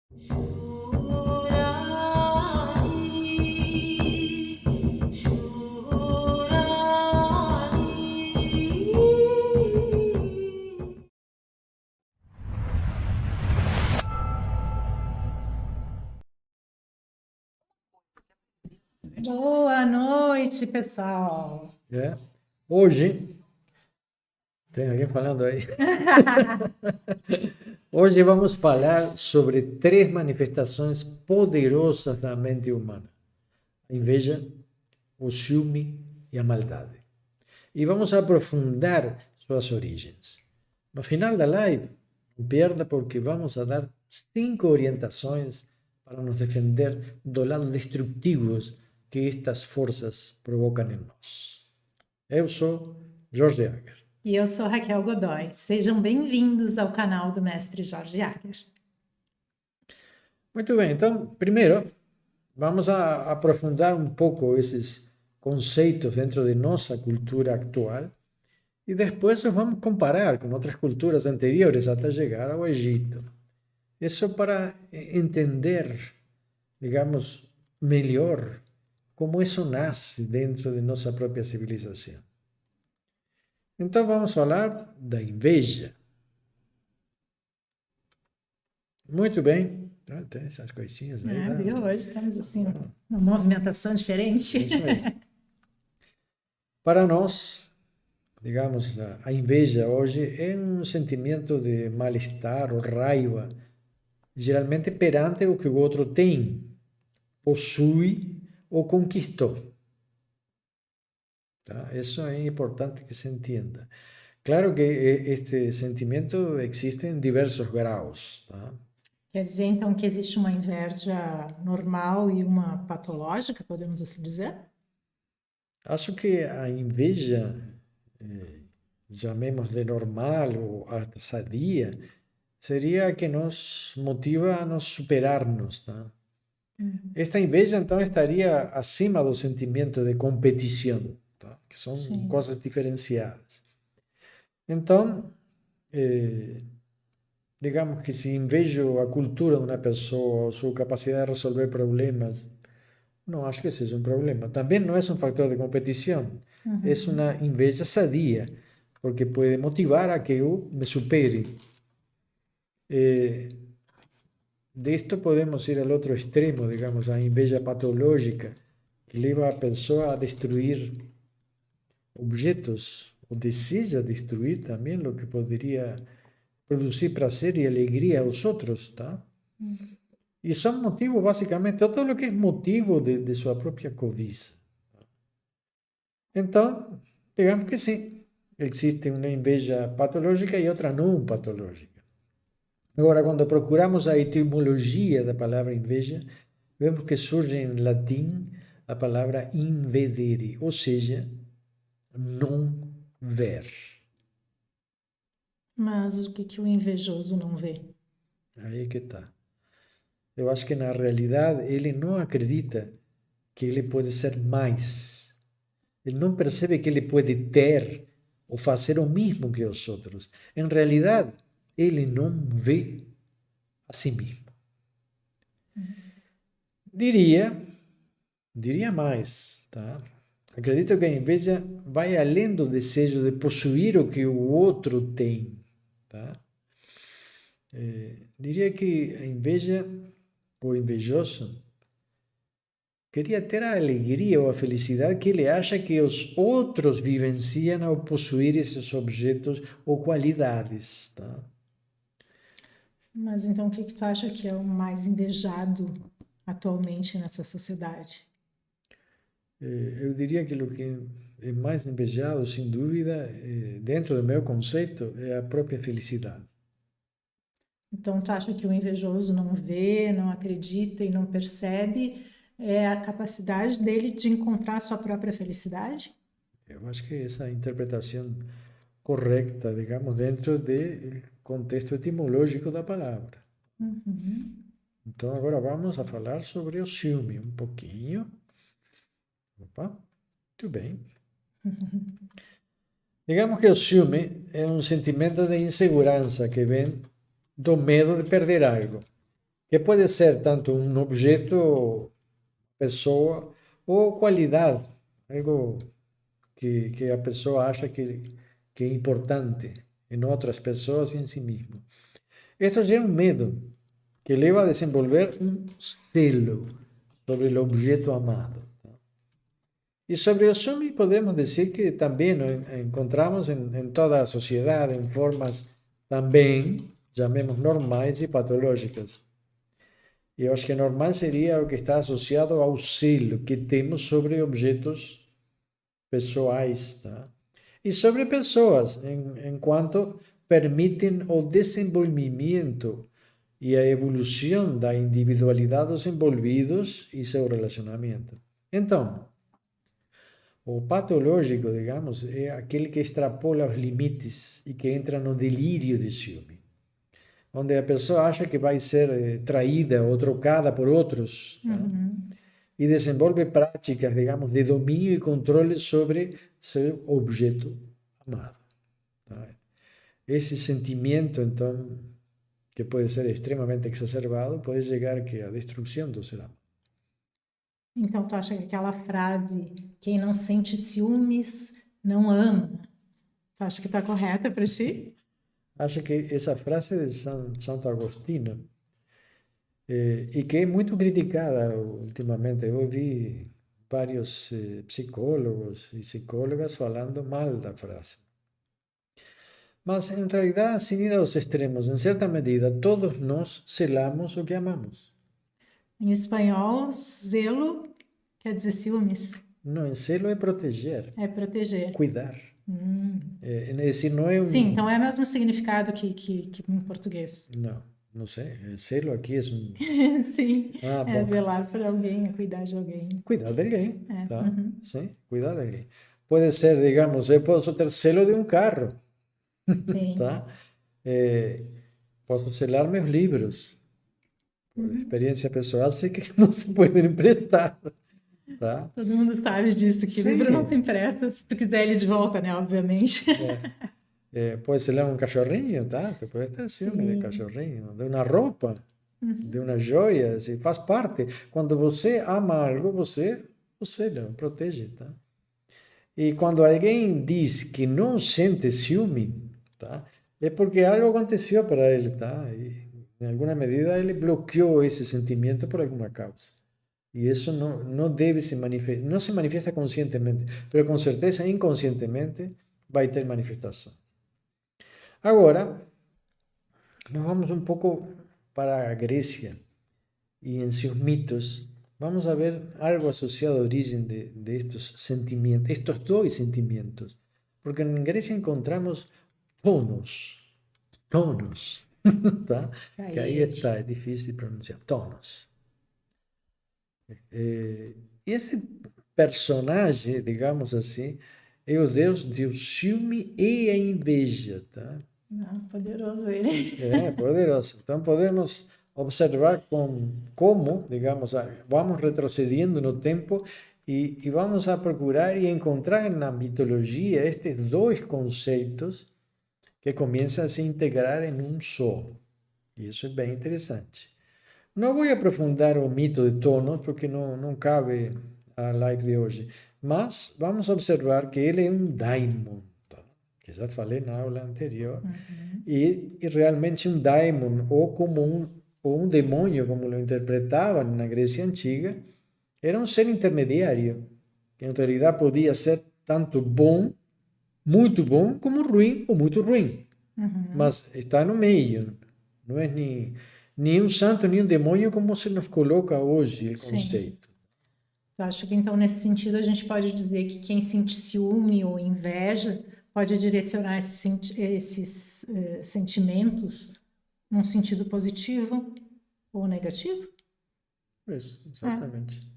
Shurari, Shurari. Boa noite, pessoal. É. Hoje, tem alguém falando aí? Hoje vamos falar sobre três manifestações poderosas da mente humana: a inveja, o ciúme e a maldade. E vamos aprofundar suas origens. No final da live, não perda porque vamos a dar 5 orientações para nos defender do lado destrutivos que estas forças provocam em nós. Eu sou Jorge Agar. E eu sou Raquel Godoy. Sejam bem-vindos ao canal do Mestre Jorge Agar. Muito bem, então, primeiro, vamos a aprofundar um pouco esses conceitos dentro de nossa cultura atual e depois os vamos comparar com outras culturas anteriores até chegar ao Egito. Isso para entender, digamos, melhor como isso nasce dentro de nossa própria civilização. Então, vamos falar da inveja. Muito bem. Tem essas coisinhas aí. Viu? Hoje estamos assim, uma movimentação diferente. Isso aí. Para nós, digamos, a inveja hoje é um sentimento de mal-estar ou raiva, geralmente perante o que o outro tem, possui ou conquistou. Tá? Isso é importante que se entenda. Claro que este sentimento existe em diversos graus, tá? Quer dizer, então, que existe uma inveja normal e uma patológica, podemos assim dizer? Acho que a inveja, chamemos de normal ou até sadia, seria a que nos motiva a nos superarmos, tá? Esta inveja, então, estaria acima do sentimento de competição, tá? Que são Sim. coisas diferenciadas. Então, digamos que se invejo a cultura de uma pessoa, ou sua capacidade de resolver problemas, não acho que seja um problema. Também não é um fator de competição, é uma inveja sadia, porque pode motivar a que eu me supere. De esto podemos ir al otro extremo, digamos, a inveja patológica, que leva a pessoa a destruir objetos, ou deseja destruir também o que poderia produzir prazer e alegria aos outros, tá? E são motivos, basicamente, todo o que é motivo de sua própria cobiça. Então, digamos que sim, existe uma inveja patológica e outra não patológica. Agora, quando procuramos a etimologia da palavra inveja, vemos que surge em latim a palavra invedere, ou seja, não ver. Mas o que o invejoso não vê? Aí que está. Eu acho que na realidade ele não acredita que ele pode ser mais. Ele não percebe que ele pode ter ou fazer o mesmo que os outros. Em realidade, ele não vê a si mesmo. Diria mais, tá? Acredito que a inveja vai além do desejo de possuir o que o outro tem, tá? Diria que a inveja, o invejoso, queria ter a alegria ou a felicidade que ele acha que os outros vivenciam ao possuir esses objetos ou qualidades, tá? Mas então, o que tu acha que é o mais invejado atualmente nessa sociedade? Eu diria que o que é mais invejado, sem dúvida, dentro do meu conceito, é a própria felicidade. Então, tu acha que o invejoso não vê, não acredita e não percebe a capacidade dele de encontrar a sua própria felicidade? Eu acho que essa é a interpretação correta, digamos, dentro do contexto etimológico da palavra. Então, agora vamos a falar sobre o ciúme um pouquinho. Opa, muito bem. Digamos que o ciúme é um sentimento de insegurança que vem do medo de perder algo. que pode ser tanto um objeto, pessoa ou qualidade, algo que a pessoa acha que é importante em outras pessoas e em si mesmo. Isso gera um medo que leva a desenvolver um celo sobre o objeto amado. E sobre o ciúme podemos dizer que também encontramos em toda a sociedade em formas também, chamemos normais e patológicas. E eu acho que normal seria o que está associado ao celo que temos sobre objetos pessoais, tá? E sobre pessoas, enquanto permitem o desenvolvimento e a evolução da individualidade dos envolvidos e seu relacionamento. Então, o patológico, digamos, é aquele que extrapola os limites e que entra no delírio de ciúme, onde a pessoa acha que vai ser traída ou trocada por outros, tá? E desenvolve práticas, digamos, de domínio e controle sobre seu objeto amado. Tá? Esse sentimento, então, que pode ser extremamente exacerbado, pode chegar à destruição do ser amado. Então, tu acha que aquela frase, quem não sente ciúmes, não ama, tu acha que está correta para ti? Acho que essa frase de Santo Agostinho, e que é muito criticada ultimamente. Eu vi vários psicólogos e psicólogas falando mal da frase. Mas, em realidade, sem ir aos extremos, em certa medida, todos nós selamos o que amamos. Em espanhol, zelo quer dizer ciúmes, Não, em selo é proteger, é proteger. cuidar. É decir, não é um... Sim, então é o mesmo significado que em português. Não sei. Selo aqui é um... Sim, Ah, é bom. zelar por alguém, é cuidar de alguém. Cuidar de alguém, É, tá? Sim, cuidar de alguém. Pode ser, digamos, eu posso ter selo de um carro, Sim. tá? Posso selar meus livros. Por experiência pessoal, sei que não se podem emprestar, tá? Todo mundo sabe disso, que Sim. livro não se empresta, se tu quiser ele de volta, né, obviamente. Pode selar um cachorrinho, tá? Tu pode ter ciúme de Sim. cachorrinho, de uma roupa, de uma joia, assim, faz parte. Quando você ama algo, você não protege, tá? E quando alguém diz que não sente ciúme, tá? É porque algo aconteceu para ele, tá? E, em alguma medida, ele bloqueou esse sentimento por alguma causa. E isso não deve se manifestar, não se manifesta conscientemente, mas com certeza inconscientemente vai ter manifestação. Agora, nós vamos um pouco para a Grécia e em seus mitos. Vamos a ver algo associado à origem de estos sentimientos, estos dois sentimientos. Porque en Grecia encontramos tonos, tá? Que aí está, é difícil de pronunciar, tonos. E esse personagem, digamos assim, é o deus do ciúme e a inveja, tá? Não, poderoso ele. É poderoso. Então podemos observar como, digamos, vamos retrocediendo no tempo e vamos a procurar e encontrar na mitologia estes dois conceitos que começam a se integrar em um só. E isso é bem interessante. Não vou aprofundar o mito de Tonos, porque não cabe a live de hoje, mas vamos observar que ele é um daimon, tá? Que já falei na aula anterior, e realmente um daimon, ou como um demônio, como lo interpretavam na Grécia Antiga, era um ser intermediário, que em realidade podia ser tanto bom, muito bom, como ruim ou muito ruim. Mas está no meio, não é nem um santo, nem um demônio, como se nos coloca hoje o conceito. Eu acho que então, nesse sentido, a gente pode dizer que quem sente ciúme ou inveja pode direcionar esses sentimentos num sentido positivo ou negativo? Isso, exatamente.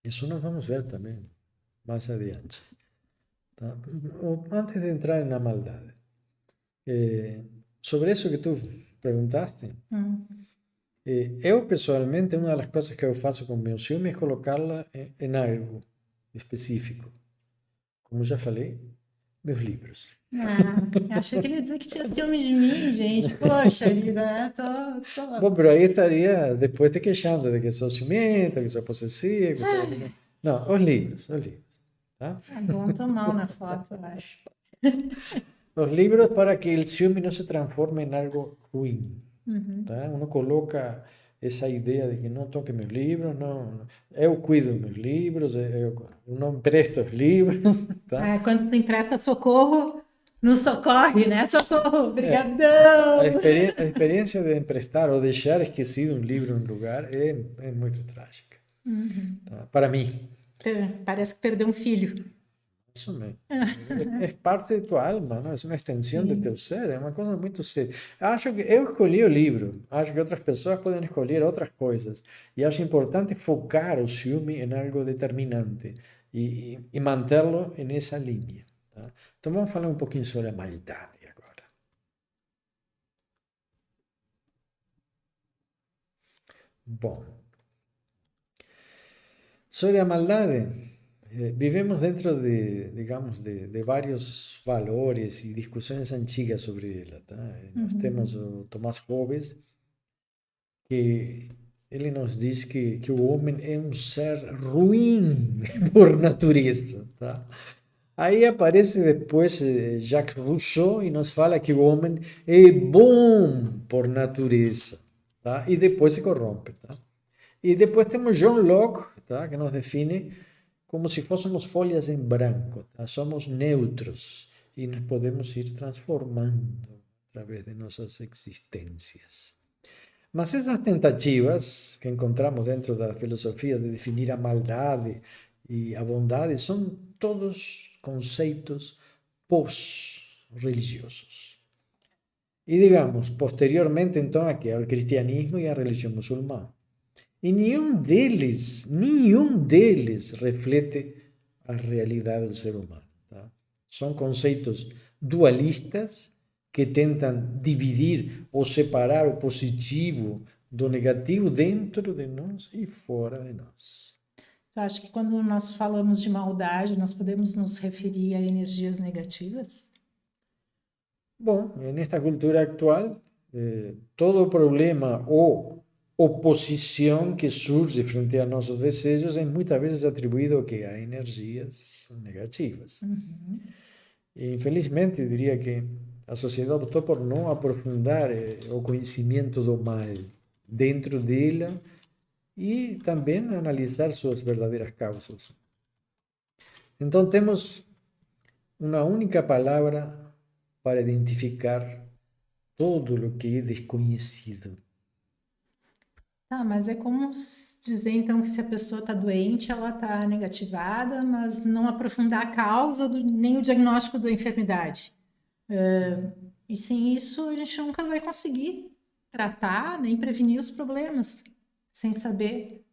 Isso nós vamos ver também mais adiante. Tá? Antes de entrar na maldade, sobre isso que tu perguntaste, eu pessoalmente, uma das coisas que eu faço com meu ciúme é colocá-la em algo específico. Como já falei, Meus livros. Eu achei que ele ia dizer que tinha ciúme de mim, gente. Poxa vida, né? Bom, pero aí estaria depois te queixando de que sou ciumento, que sou possessivo. Não, os livros, os livros. Tá? Aguento mal na foto, eu acho. Os livros para que o ciúme não se transforme em algo ruim. Uhum. Tá? Uno coloca essa ideia de que não toque meus livros, não, eu cuido dos meus livros, eu não empresto os livros. Tá? Quando tu empresta socorro, não socorre, né? Socorro, A brigadão! experiência de emprestar ou deixar esquecido um livro em um lugar é muito trágica. Uhum. Tá? Para mim. Parece que perdeu um filho. Isso mesmo. É parte de tua alma, não? É uma extensão de teu ser, é uma coisa muito séria. Acho que eu escolhi o livro, acho que outras pessoas podem escolher outras coisas. E acho importante focar o ciúme em algo determinante e mantê-lo nessa linha. Tá? Então vamos falar um pouquinho sobre a maldade agora. Bom, sobre a maldade. Vivemos dentro de, digamos, de vários valores e discussões antigas sobre ela, tá? Nós temos o Tomás Hobbes, que ele nos diz que o homem é um ser ruim por natureza, tá? Aí aparece depois Jacques Rousseau e nos fala que o homem é bom por natureza, tá? E depois se corrompe, tá? E depois temos John Locke, tá? Que nos define como se fôssemos folhas em branco, tá? Somos neutros e nos podemos ir transformando através de nossas existências. Mas essas tentativas que encontramos dentro da filosofia de definir a maldade e a bondade são todos conceitos pós-religiosos. E digamos, posteriormente então aqui ao cristianismo e à religião muçulmana. E nenhum deles reflete a realidade do ser humano. Tá? São conceitos dualistas que tentam dividir ou separar o positivo do negativo dentro de nós e fora de nós. Eu acho que quando nós falamos de maldade, nós podemos nos referir a energias negativas? Bom, nesta cultura actual, todo problema ou oposição que surge frente a nossos desejos é muitas vezes atribuído a quê? A energias negativas. E, infelizmente, diria que a sociedade optou por não aprofundar o conhecimento do mal dentro dela e também analisar suas verdadeiras causas. Então, temos uma única palavra para identificar todo o que é desconhecido. Tá, mas é como dizer então que se a pessoa está doente, ela está negativada, mas não aprofundar a causa nem o diagnóstico da enfermidade. E sem isso a gente nunca vai conseguir tratar nem prevenir os problemas, sem saber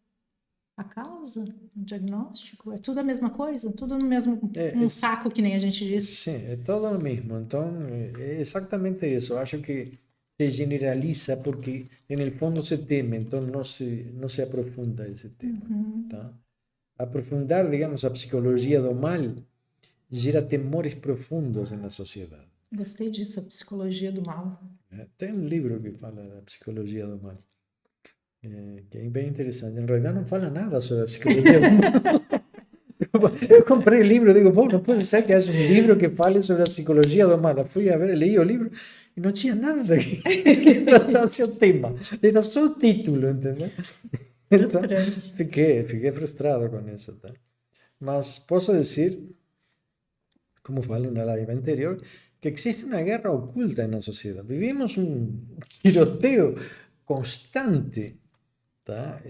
a causa, o diagnóstico. É tudo a mesma coisa, tudo no mesmo um saco, que nem a gente disse. Sim, é todo o mesmo. Então, é exatamente isso. Eu acho que se generaliza porque, no fundo, se teme, então não se aprofunda esse tema. Tá? Aprofundar, digamos, a psicologia do mal gera temores profundos na sociedade. Gostei disso, a psicologia do mal. Tem um livro que fala da psicologia do mal, que é bem interessante. Em realidade, não fala nada sobre a psicologia do mal. Eu comprei o livro e digo, bom, não pode ser que haja um livro que fale sobre a psicologia do mal. Eu fui a ver, li o livro e não tinha nada que tratasse o tema. Era só o título, entendeu? Então, fiquei frustrado com isso. Tá? Mas posso dizer, como falei na live anterior, que existe uma guerra oculta na sociedade. Vivimos um tiroteo constante, tá?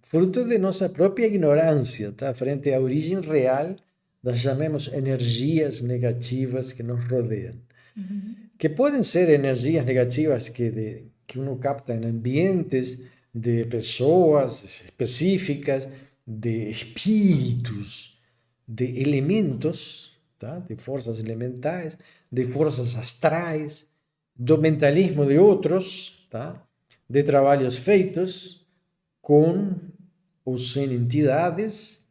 Fruto de nossa própria ignorância, tá? Frente à origem real das, chamemos, energias negativas que nos rodeiam. Que podem ser energias negativas que uno capta em ambientes de pessoas específicas, de espíritos, de elementos, tá? De forças elementais, de forças astrais, do mentalismo de outros, tá? De trabalhos feitos com ou sem entidades,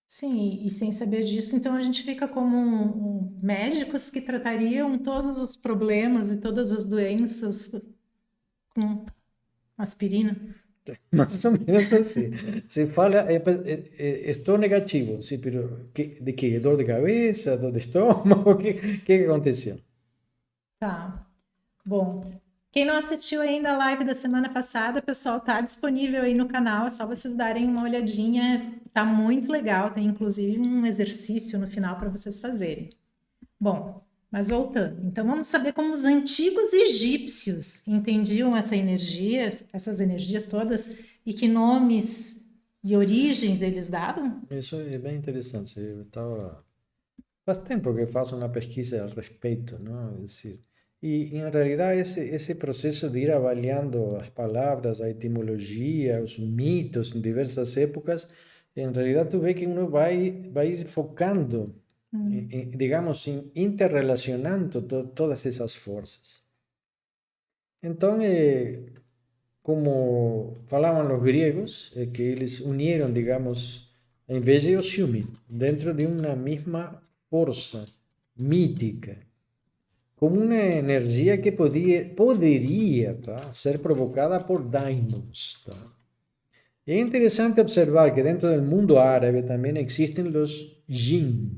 Sim, e sem saber disso, então a gente fica como médicos que tratariam todos os problemas e todas as doenças com aspirina. Más o menos así. Se fala, estou negativo, sí, pero ¿de qué? ¿Dor de cabeza? ¿Dor de estômago? ¿Qué aconteceu? Tá. Bom, quem não assistiu ainda a live da semana passada, pessoal, tá disponível aí no canal, é só vocês darem uma olhadinha, tá muito legal, tem inclusive um exercício no final para vocês fazerem. Bom, mas voltando, então vamos saber como os antigos egípcios entendiam essa energia, essas energias todas, e que nomes e origens eles davam? Isso é bem interessante. Eu estava. Faz tempo que faço uma pesquisa al respeito, não? É decir, e em realidade esse processo de ir avaliando as palavras, a etimologia, os mitos em diversas épocas, em realidade tu vê que uno vai ir focando, digamos, interrelacionando todas essas forças. Então, como falavam os gregos, que eles uniram, digamos, a Inveja e o ciúme, dentro de uma mesma força mítica, como uma energia que poderia tá, ser provocada por daimons. Tá? E é interessante observar que dentro do mundo árabe também existem os jinn,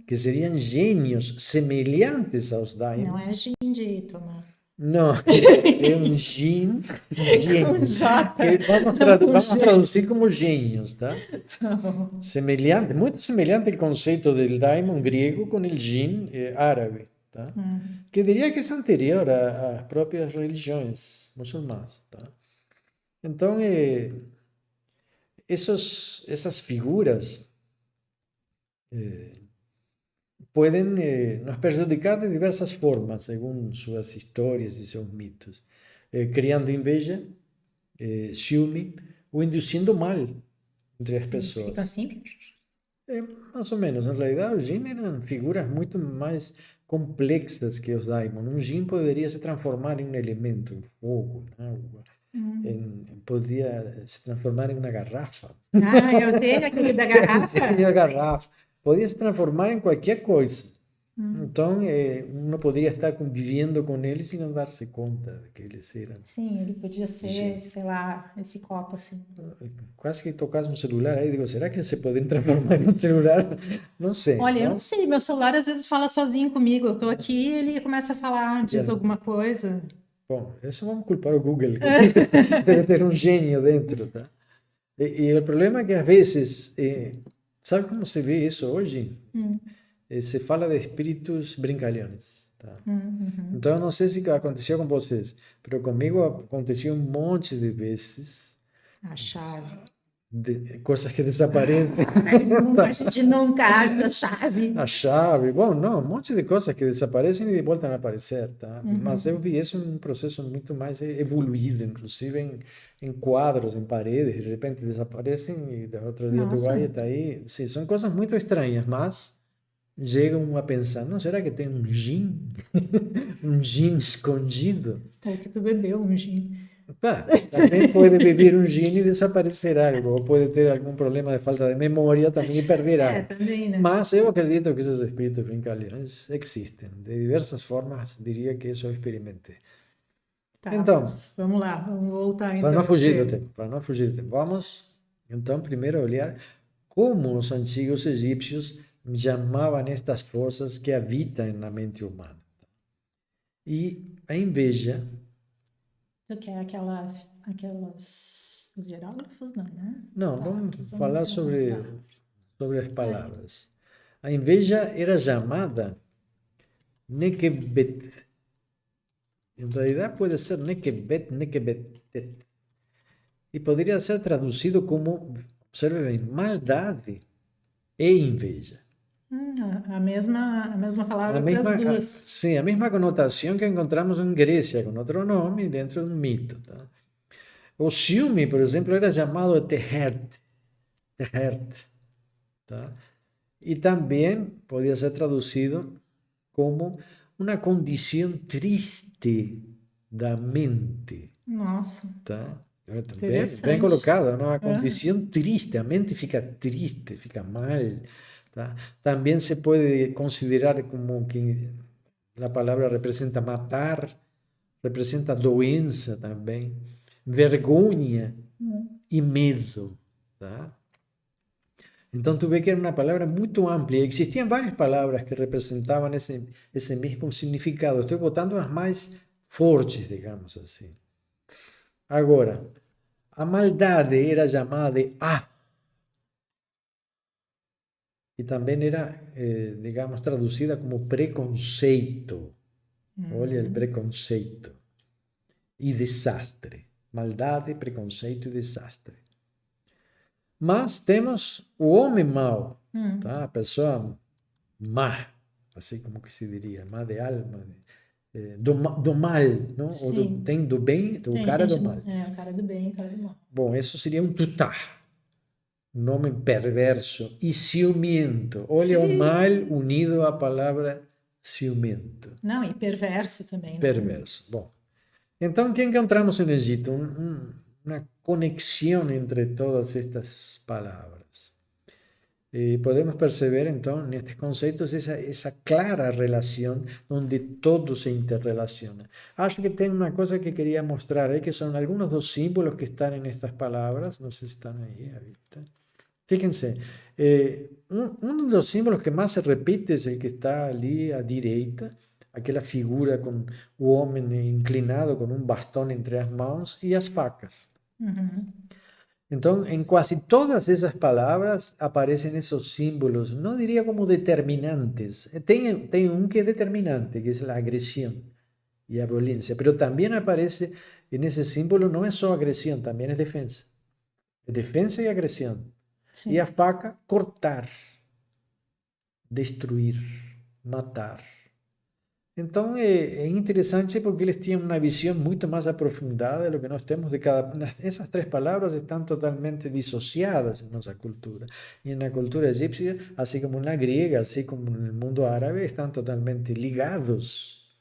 que seriam gênios semelhantes aos daimons. Não é gin de tomar. Não, é um gênio, Com J. que vamos traduzir como gênios, tá? Tá bom. Semelhante, muito semelhante ao conceito do daimon grego com o jinn árabe, tá? Que diria que é anterior às próprias religiões muçulmanas, tá? Então, essas figuras podem nos prejudicar de diversas formas, segundo suas histórias e seus mitos, criando inveja, ciúme ou induzindo mal entre as Eles pessoas. ficam assim? Mais ou menos. Na realidade, os jinn eram figuras muito mais complexas que os daimon. Um jinn poderia se transformar em um elemento, em fogo, em água. Poderia se transformar em uma garrafa. Ah, é o gênio aquele da garrafa? A garrafa. Podia se transformar em qualquer coisa. Então, não poderia estar convivendo com eles e não dar-se conta de que eles eram. Sim, ele podia ser, Sim. sei lá, esse copo assim. Quase que tocas um celular aí, digo, será que se podem transformar em um celular? Não sei. Olha, eu não? não sei, meu celular às vezes fala sozinho comigo. Eu tô aqui e ele começa a falar, diz Já. alguma coisa. Bom, isso vamos culpar o Google, que deve ter um gênio dentro, tá? E o problema é que às vezes, sabe como se vê isso hoje? Se fala de espíritos brincalhões, tá? Então, eu não sei se aconteceu com vocês, mas comigo aconteceu um monte de vezes, A chave. coisas que desaparecem. A gente nunca acha a chave. A chave, bom, não, um monte de coisas que desaparecem e voltam a aparecer, tá? Mas eu vi isso em um processo muito mais evoluído, inclusive em quadros, em paredes, de repente desaparecem e outro dia tu Nossa. vai e está aí. Sim, são coisas muito estranhas, mas chegam a pensar, não, será que tem um gin? Um gin escondido? Ou que tu bebeu um gin. Pá, também pode beber um gin e desaparecer algo, ou pode ter algum problema de falta de memória também e perder É, algo. também, né? Mas eu acredito que esses espíritos brincalhões existem. De diversas formas, diria que isso eu experimentei. Tá, Então, mas vamos lá, vamos voltar então. para não fugir do porque- tempo, para não fugir do tempo, vamos então primeiro olhar como os antigos egípcios chamavam estas forças que habitam na mente humana. E a inveja, Tu quer aquelas... Os hieróglifos? Não, né? não, Tá, vamos vamos falar sobre lá. as palavras. A inveja era chamada Nekebet. Em realidade pode ser Nekebet, Nekebetet. E poderia ser traduzido como, observe bem, maldade e inveja. A mesma palavra A para as mesma, duas. sim, a mesma conotação que encontramos em Grécia, com outro nome, dentro de um mito. Tá? O ciúme, por exemplo, era chamado tehert. Tá? E também podia ser traduzido como uma condição triste da mente. Nossa. Tá? Bem Interessante. colocado, não? A Ah, condição triste, a mente fica triste, fica mal, tá? Também se pode considerar como que a palavra representa matar, representa doença também, vergonha e medo, tá? Então tu vê que era uma palavra muito ampla. Existiam várias palavras que representavam esse mesmo significado. Estou botando as mais fortes, digamos assim. Agora, a maldade era chamada de e também era, digamos, traduzida como preconceito. Olha o preconceito e desastre. Maldade, preconceito e desastre. Mas temos o homem mau, tá? A pessoa má, assim como que se diria, má de alma, do mal, não? sim. Tem do bem, o Tem cara gente do do, mal. o cara do bem, o cara do mal. Bom, isso seria um tutá, um homem perverso e ciumento. Olha o mal unido à palavra ciumento, Não, e perverso também, né? perverso. Bom, então, o que encontramos no Egito? Uma conexão entre todas estas palavras. E podemos perceber, então, nestes conceitos, essa clara relação onde todo se interrelaciona. Acho que tem uma coisa que queria mostrar aí, que são alguns dos símbolos que estão nestas palavras. Não sei se estão aí à vista. Fíjense, um dos símbolos que mais se repite é o que está ali à direita, aquela figura com o homem inclinado com um bastão entre as mãos e as facas. Uhum. Então, em quase todas essas palavras aparecem esses símbolos, não diria como determinantes. Tem um que é determinante, que é a agressão e a violência, mas também aparece nesse símbolo, não é só agressão, também é defesa. É defesa e agressão. E a Sim. faca, cortar, destruir, matar. Então é interessante porque eles tinham uma visão muito mais aprofundada do que nós temos de cada. Essas três palavras estão totalmente dissociadas em nossa cultura. E na cultura egípcia, assim como na grega, assim como no mundo árabe, estão totalmente ligados.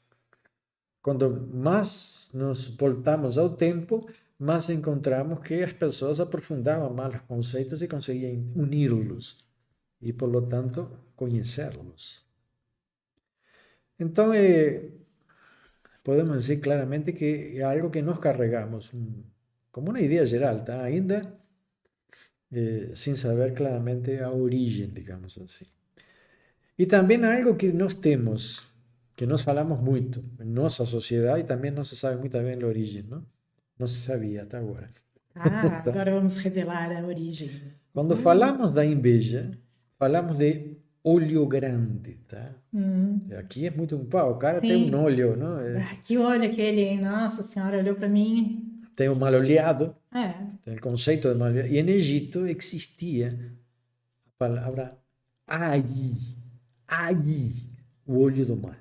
Quando mais nos voltamos ao tempo, mais encontramos que as pessoas aprofundavam mais os conceitos e conseguiam uni-los e, por lo tanto, conhecê-los. Então, podemos dizer claramente que é algo que nós carregamos, como uma ideia geral, tá? Ainda sem saber claramente a origem, digamos assim. E também algo que nós temos, que nós falamos muito em nossa sociedade, e também não se sabe muito bem a origem, não? Não se sabia até agora. Ah, Tá? agora vamos revelar a origem. Quando falamos da inveja, falamos de olho grande, tá? Aqui é muito pau, o cara tem um Sim. olho, não? Ah, que olho aquele, hein? Nossa Senhora, olhou para mim. Tem um mal olhado, É, tem o conceito de mal olhado. E no Egito existia a palavra Ayi, Ayi, o olho do mal.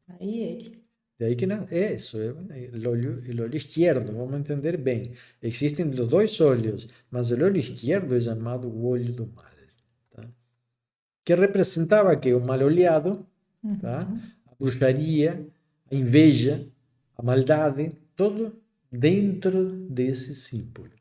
aí ele. De aí que é isso, é o olho esquerdo, vamos entender bem. Existem os dois olhos, mas o olho esquerdo é chamado o olho do mal. Tá? Que representava que o mal olhado, tá? A bruxaria, a inveja, a maldade, tudo dentro desse símbolo.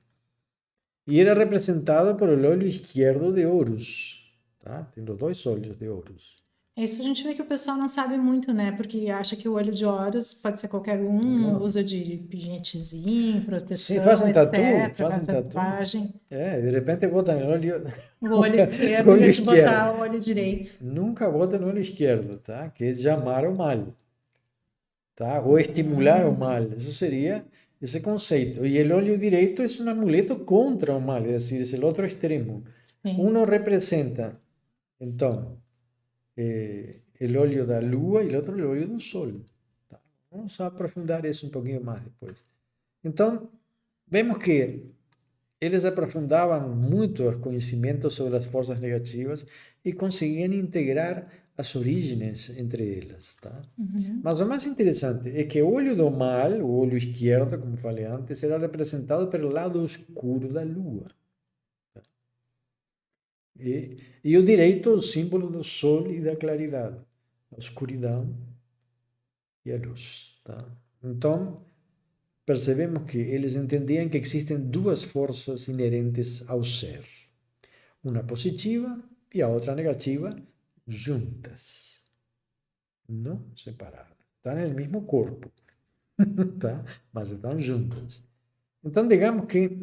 E era representado por o olho esquerdo de Horus. Tá? Tem os dois olhos de Horus. Isso a gente vê que o pessoal não sabe muito, né? Porque acha que o olho de Horus pode ser qualquer um, Não. usa de pinhetezinho, Sim, proteção, fazem tatu, etc. fazem Faz tatu. tatuagem. De repente botam no olho, O olho esquerdo, o olho em vez de esquerdo. botar o olho direito. Nunca botam no olho esquerdo, tá? Que é chamar o mal, tá? Ou estimular o mal. Isso seria esse conceito. E o olho direito é um amuleto contra o mal, é decir, é o outro extremo. Sim. Um representa, então, o olho da lua e o outro o olho do sol. Tá? Vamos aprofundar isso um pouquinho mais depois. Então, vemos que eles aprofundavam muito os conhecimentos sobre as forças negativas e conseguiam integrar as origens entre elas, tá? Mas o mais interessante é que o olho do mal, o olho esquerdo, como falei antes, era representado pelo lado escuro da lua. Tá? E o direito, o símbolo do sol e da claridade, a escuridão e a luz, tá? Então, percebemos que eles entendiam que existem duas forças inerentes ao ser. Uma positiva e a outra negativa, juntas, não separadas. Estão no mesmo corpo, tá? Mas estão juntas. Então, digamos que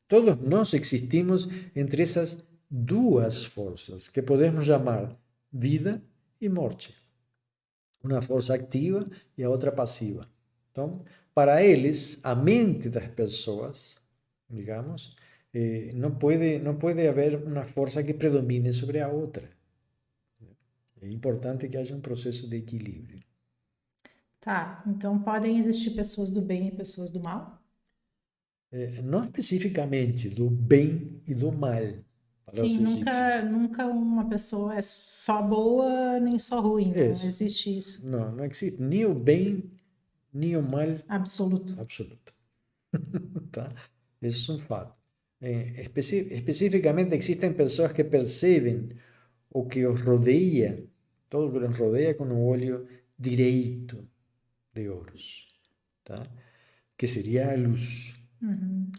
todos nós existimos entre essas duas forças, que podemos chamar vida e morte. Uma força ativa e a outra passiva. Então, para eles, a mente das pessoas, digamos, não pode haver uma força que predomine sobre a outra. É importante que haja um processo de equilíbrio. Tá, então podem existir pessoas do bem e pessoas do mal? Não especificamente do bem e do mal, para os Sim, egípcios. nunca uma pessoa é só boa nem só ruim, não Isso. existe isso Não existe nem o bem, nem o mal absoluto. absoluto. Tá? Isso é um fato. Especificamente, existem pessoas que percebem o que os rodeia, todo o que os rodeia com o olho direito de Horus, tá? Que seria a luz,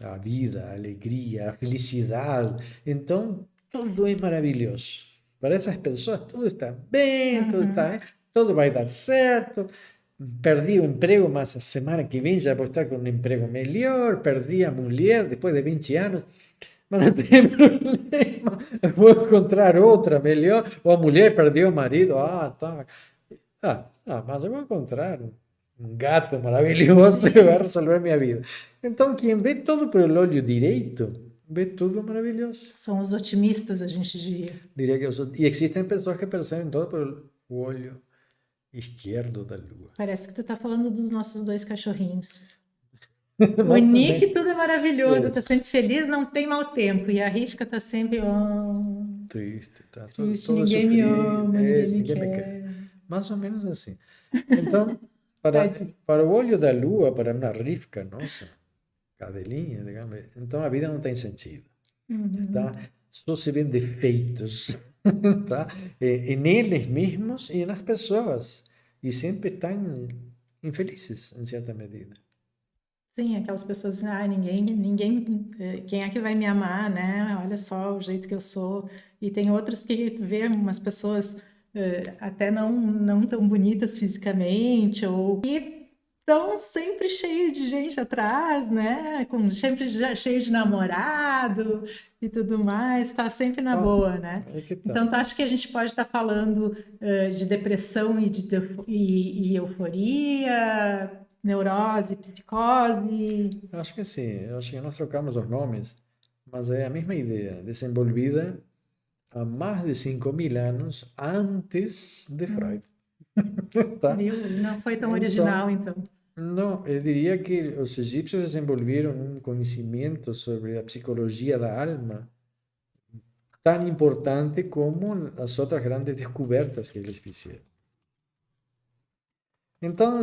a vida, a alegria, a felicidade. Então, tudo é maravilhoso. Para essas pessoas, tudo está bem, tudo vai dar certo. Perdi o emprego, mas a semana que vem já vou estar com um emprego melhor. Perdi a mulher depois de 20 anos, mas não tem problema. Eu vou encontrar outra melhor. Ou a mulher perdeu o marido. Tá. Mas eu vou encontrar um gato maravilhoso que vai resolver minha vida. Então, quem vê tudo pelo olho direito, vê tudo maravilhoso. São os otimistas, a gente diria. Diria que e existem pessoas que percebem tudo pelo olho esquerdo da lua. Parece que tu tá falando dos nossos dois cachorrinhos. Mas O também- Nick, tudo é maravilhoso, É. tá sempre feliz, não tem mau tempo. E a Rivka tá sempre Triste, tá triste, todo ninguém me sofrido. ama, ninguém me Ninguém me quer. Mais ou menos assim. Então, para o olho da lua, para uma Rivka, nossa, cadelinha, digamos, então a vida não tem sentido, tá? Só se vêem defeitos, tá? Neles mesmos e nas pessoas. E sempre estão infelizes, em certa medida. Sim, aquelas pessoas assim, quem é que vai me amar, né? Olha só o jeito que eu sou. E tem outras que tu vê umas pessoas até não tão bonitas fisicamente, ou que estão sempre cheio de gente atrás, né? Sempre cheio de namorado e tudo mais, tá sempre na boa, né? Aí que tá. Então, tu acha que a gente pode estar falando de depressão e euforia, neurose, psicose? Acho que sim, acho que nós trocamos os nomes, mas é a mesma ideia, desenvolvida há mais de 5.000 anos antes de Freud. Tá? Viu? Não foi tão Então, original, então. não, eu diria que os egípcios desenvolveram um conhecimento sobre a psicologia da alma tão importante como as outras grandes descobertas que eles fizeram. Então,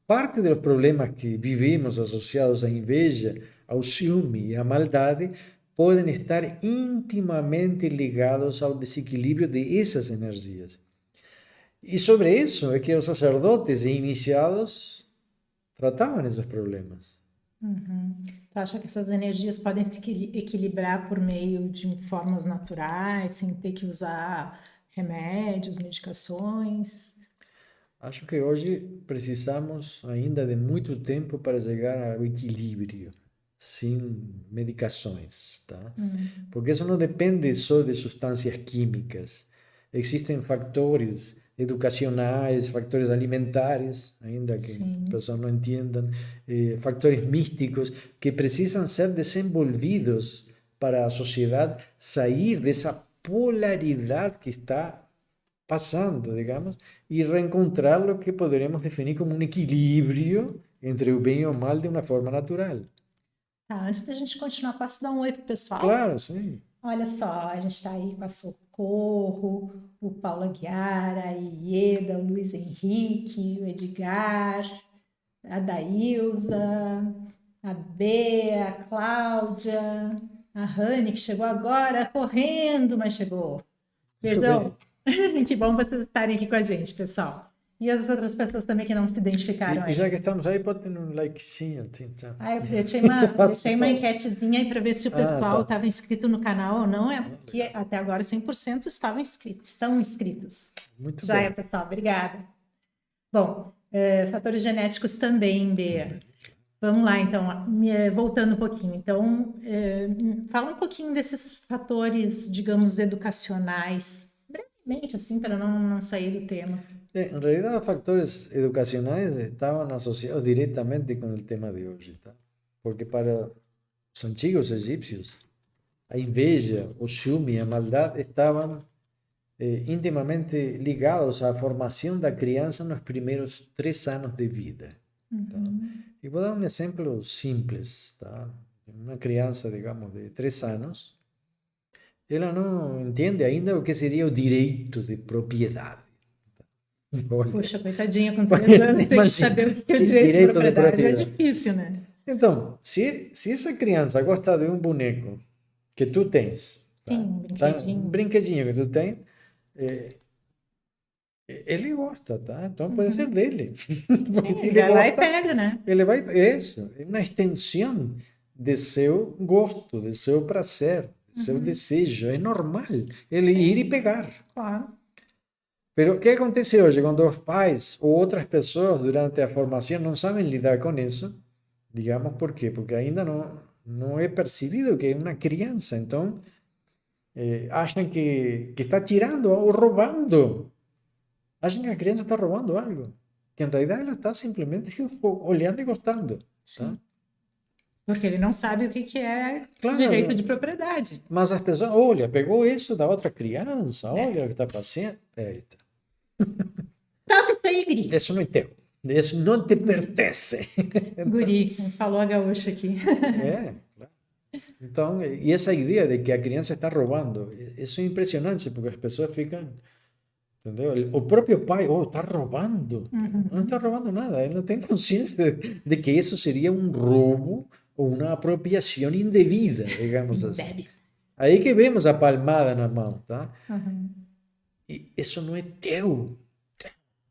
parte dos problemas que vivemos associados à inveja, ao ciúme e à maldade podem estar intimamente ligados ao desequilíbrio dessas energias. E sobre isso é que os sacerdotes e iniciados tratavam esses problemas. Tu acha que essas energias podem se equilibrar por meio de formas naturais, sem ter que usar remédios, medicações? Acho que hoje precisamos ainda de muito tempo para chegar ao equilíbrio, sem medicações, tá? Porque isso não depende só de substâncias químicas. Existem fatores educacionais, fatores alimentares, ainda que Sim. as pessoas não entendam, fatores místicos que precisam ser desenvolvidos para a sociedade sair dessa polaridade que está passando, digamos, e reencontrar o que poderíamos definir como um equilíbrio entre o bem e o mal de uma forma natural. Tá, antes da gente continuar, posso dar um oi pro pessoal? Claro, sim. Olha só, a gente está aí com a Socorro, o Paulo Aguiar, a Ieda, o Luiz Henrique, o Edgar, a Dailza, a Bea, a Cláudia, a Rani, que chegou agora correndo, mas chegou. Beijão. Que bom vocês estarem aqui com a gente, pessoal. E as outras pessoas também que não se identificaram E aí? já que estamos aí, botem um likezinho. Assim, tá? Ah, eu deixei uma enquetezinha aí para ver se o Ah, pessoal tá. estava inscrito no canal ou não. É que até agora 100% estão inscritos. Muito Já é, bem. pessoal, obrigada. Bom, fatores genéticos também, Bea. Vamos lá, então, voltando um pouquinho. Então, fala um pouquinho desses fatores, digamos, educacionais, brevemente, assim, para não sair do tema. En realidad, los factores educacionales estaban asociados directamente con el tema de hoy, ¿tá? Porque para los antiguos egipcios, a inveja, o ciúme y a maldad estaban íntimamente ligados à formação da criança nos primeiros 3 anos de vida. Tá? E vou dar um exemplo simples. Tá? Uma criança, digamos, de 3 anos, ela não entende ainda o que seria o direito de propriedade. Olha, Puxa, coitadinha, com 3 anos, tem que imagina, saber o que é o direito de direito de propriedade. É propriedade. difícil, né? Então, se essa criança gosta de um boneco que tu tens, Sim, tá? um Tá? Um brinquedinho. brinquedinho que tu tens, ele gosta, tá? Então pode ser dele. Porque se Sim, ele vai lá e gosta, pega, né? ele vai. Isso, é uma extensão de seu gosto, de seu prazer, de seu desejo. É normal ele ir e pegar. Claro. Mas o que acontece hoje quando os pais ou outras pessoas durante a formação não sabem lidar com isso? Digamos por quê? Porque ainda não é percebido que é uma criança. Então, acham que está tirando ou roubando. Acham que a criança está roubando algo. Que em realidade ela está simplesmente olhando e gostando. Tá? Sim. Porque ele não sabe o que é Claro, direito de propriedade. mas as pessoas, olha, pegou isso da outra criança, olha o que está fazendo. Eita, Toca isso aí, guri. isso não é teu. Isso não te pertence. Guri, falou a gaúcha aqui. É, claro. Então, e essa ideia de que a criança está roubando, isso é impressionante, porque as pessoas ficam, entendeu? O próprio pai, oh, está roubando. Não está roubando nada, ele não tem consciência de que isso seria um roubo ou uma apropriação indevida, digamos assim. Bebe. Aí que vemos a palmada na mão, tá? Uhum. E isso não é teu.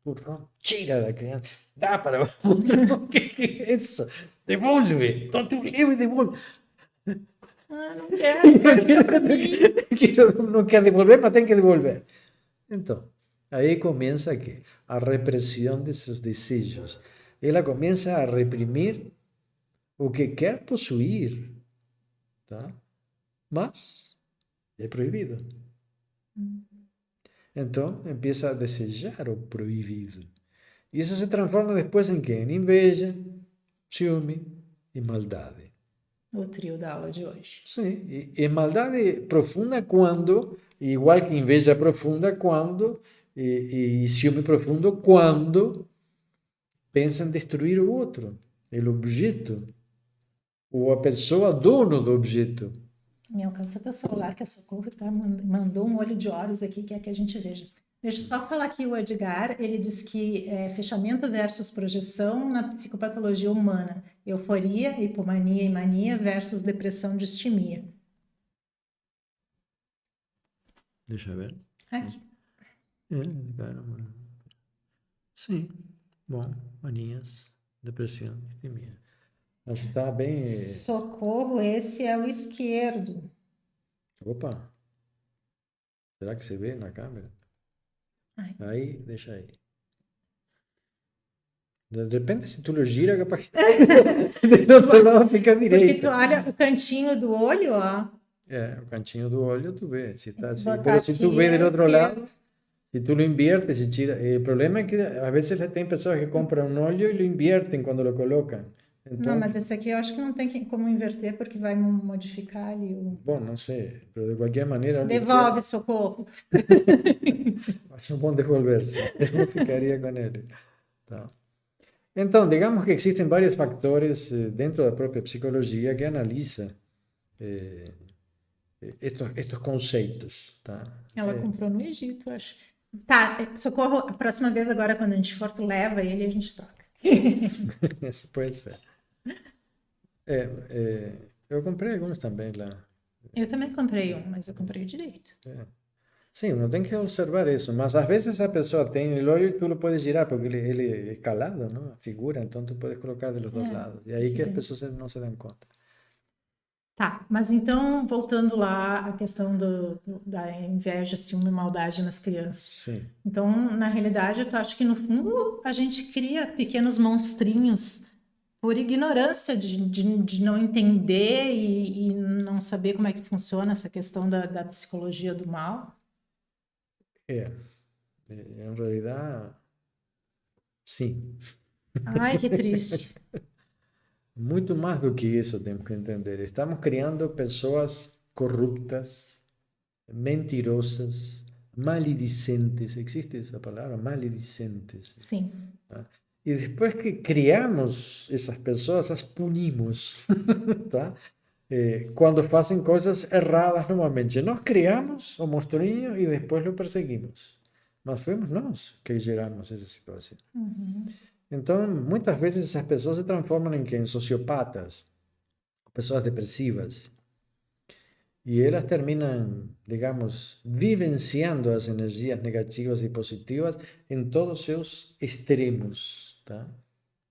Burrão, tira da criança, dá para o que é isso? Devolve, então tu leva e devolve. Ah, não quero. Não quer devolver, mas tem que devolver. Então, aí começa aqui a repressão desses desejos. Ela começa a reprimir o que quer possuir, tá? Mas é proibido. Então, empieza a desejar o proibido. E isso se transforma depois em quê? Em inveja, ciúme e maldade. O trio da aula de hoje. Sim, e maldade profunda quando, igual que inveja profunda quando, e ciúme profundo quando pensa em destruir o outro, o objeto, ou a pessoa dono do objeto. Me alcança teu celular, que a Socorro mandou um olho de Horus aqui, que é que a gente veja. Deixa eu só falar aqui o Edgar, ele diz que fechamento versus projeção na psicopatologia humana, euforia, hipomania e mania versus depressão, distimia. Deixa eu ver. Aqui. Sim, bom, manias, depressão, distimia. Acho que está bem. Socorro, esse é o esquerdo. Opa! Será que você vê na câmera? Ai. Aí, deixa aí. De repente, se tu lo gira, capaz que do outro lado fica Porque direito. tu olha o cantinho do olho, ó. É, o cantinho do olho tu vê. Se tá assim. Botar Pero se tu aqui vê é do outro esquerdo. lado, se tu lo inviertes, se tira. O problema é que às vezes tem pessoas que compram um olho e lo inviertem quando lo colocam. Não, Então, mas esse aqui eu acho que não tem como inverter, porque vai modificar ali o... bom, não sei. Pero de qualquer maneira, olho Devolve, Socorro. acho bom devolver-se. Eu ficaria com ele. Tá. Então, digamos que existem vários fatores dentro da própria psicologia que analisam estes conceitos. Tá? Ela comprou no Egito, eu acho. Tá, Socorro, a próxima vez agora, quando a gente for, tu leva ele e a gente toca. Isso pode ser. Eu comprei alguns também lá. Eu também comprei um, mas eu comprei o direito. Sim, uno tem que observar isso, mas às vezes a pessoa tem o olho e tu lo puedes girar, porque ele é calado, não? A figura, então tu puedes colocar de los dois É, lados. E aí que que as bem. pessoas não se dão conta. Tá, mas então, voltando lá à questão da inveja, ciúme e maldade nas crianças. Sim. Então, na realidade, eu acho que no fundo a gente cria pequenos monstrinhos por ignorância de não entender e não saber como é que funciona essa questão da psicologia do mal. É, em realidade, sim. Ai, que triste. Muito mais do que isso temos que entender. Estamos criando pessoas corruptas, mentirosas, maledicentes. Existe essa palavra, maledicentes. Sim. Tá? E depois que criamos essas pessoas, as punimos, tá? Quando fazem coisas erradas normalmente. Nós criamos o monstrinho e depois lo perseguimos. Mas fomos nós que geramos essa situação. Uhum. Então, muitas vezes essas pessoas se transformam em quem? Sociopatas, pessoas depressivas. E elas terminam, digamos, vivenciando as energias negativas e positivas em todos os seus extremos, tá?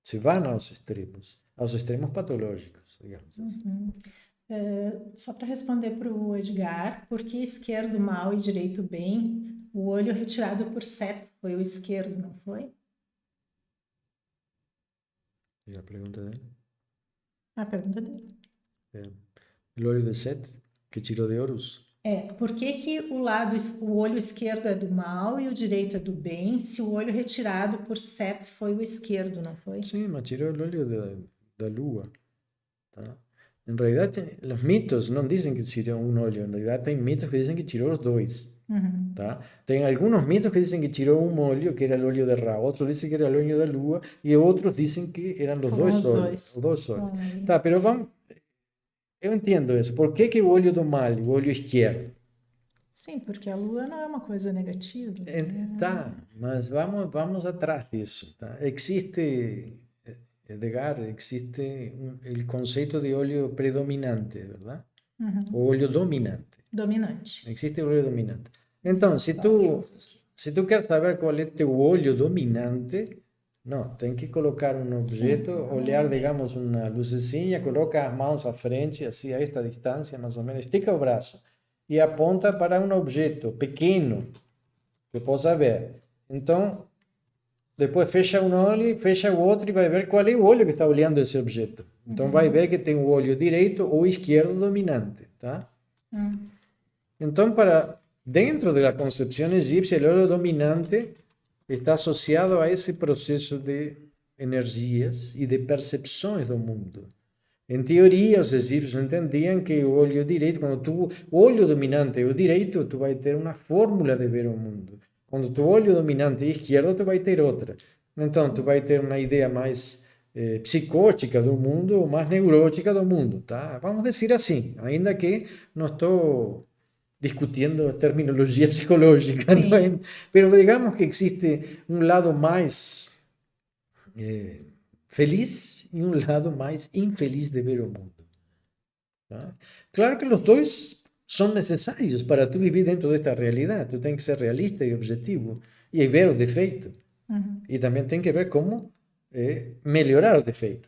Se vão aos extremos patológicos, digamos assim. Uhum. Só para responder para o Edgar, por que esquerdo mal e direito bem? O olho retirado por Set foi o esquerdo, não foi? E a pergunta dele? A pergunta dele. O olho de Set, que tirou de Horus? Por que que o olho esquerdo é do mal e o direito é do bem, se o olho retirado por Set foi o esquerdo, não foi? Sim, mas tirou o olho da lua, tá? Em realidade, os mitos não dizem que tirou um olho, em realidade tem mitos que dizem que tirou os dois. Uhum. Tá? Tem algunos mitos que dicen que tiró un olho, que era el olho de Ra, otros dicen que era el olho da Lua, y otros dicen que eran los Foram dois os olhos. dois. Os dois olhos. Ai. Tá, pero vamos, eu entendo isso. Por que que o olho do mal, o olho esquerdo? Sim, porque a lua não é uma coisa negativa, né? Tá, mas vamos atrás disso. Tá? Existe, Edgar, existe o conceito de olho predominante, verdade? Uhum. O olho dominante. Dominante. Existe o olho dominante. Então, se tu queres saber qual é teu olho dominante, não, tem que colocar um objeto, olhar, digamos, uma lucezinha, coloca as mãos à frente, assim, a esta distância, mais ou menos, estica o braço e aponta para um objeto pequeno que possa ver. Então, depois fecha um olho, fecha o outro e vai ver qual é o olho que está olhando esse objeto. Então, vai ver que tem o olho direito ou esquerdo dominante, tá? Então, dentro da concepção egípcia, o olho dominante está associado a esse processo de energias e de percepções do mundo. Em teoria, os egípcios entendiam que o olho direito, o olho dominante é o direito, tu vai ter uma fórmula de ver o mundo. Quando tu olho dominante é esquerdo, tu vai ter outra. Então, tu vai ter uma ideia mais psicótica do mundo ou mais neurótica do mundo, tá? Vamos dizer assim, ainda que não estou discutindo terminologia psicológica, não é? Pero digamos que existe um lado mais feliz e um lado mais infeliz de ver o mundo. Tá? Claro que os dois são necessários para tu viver dentro desta realidade. Tu tem que ser realista e objetivo e ver o defeito. E também tem que ver como melhorar o defeito.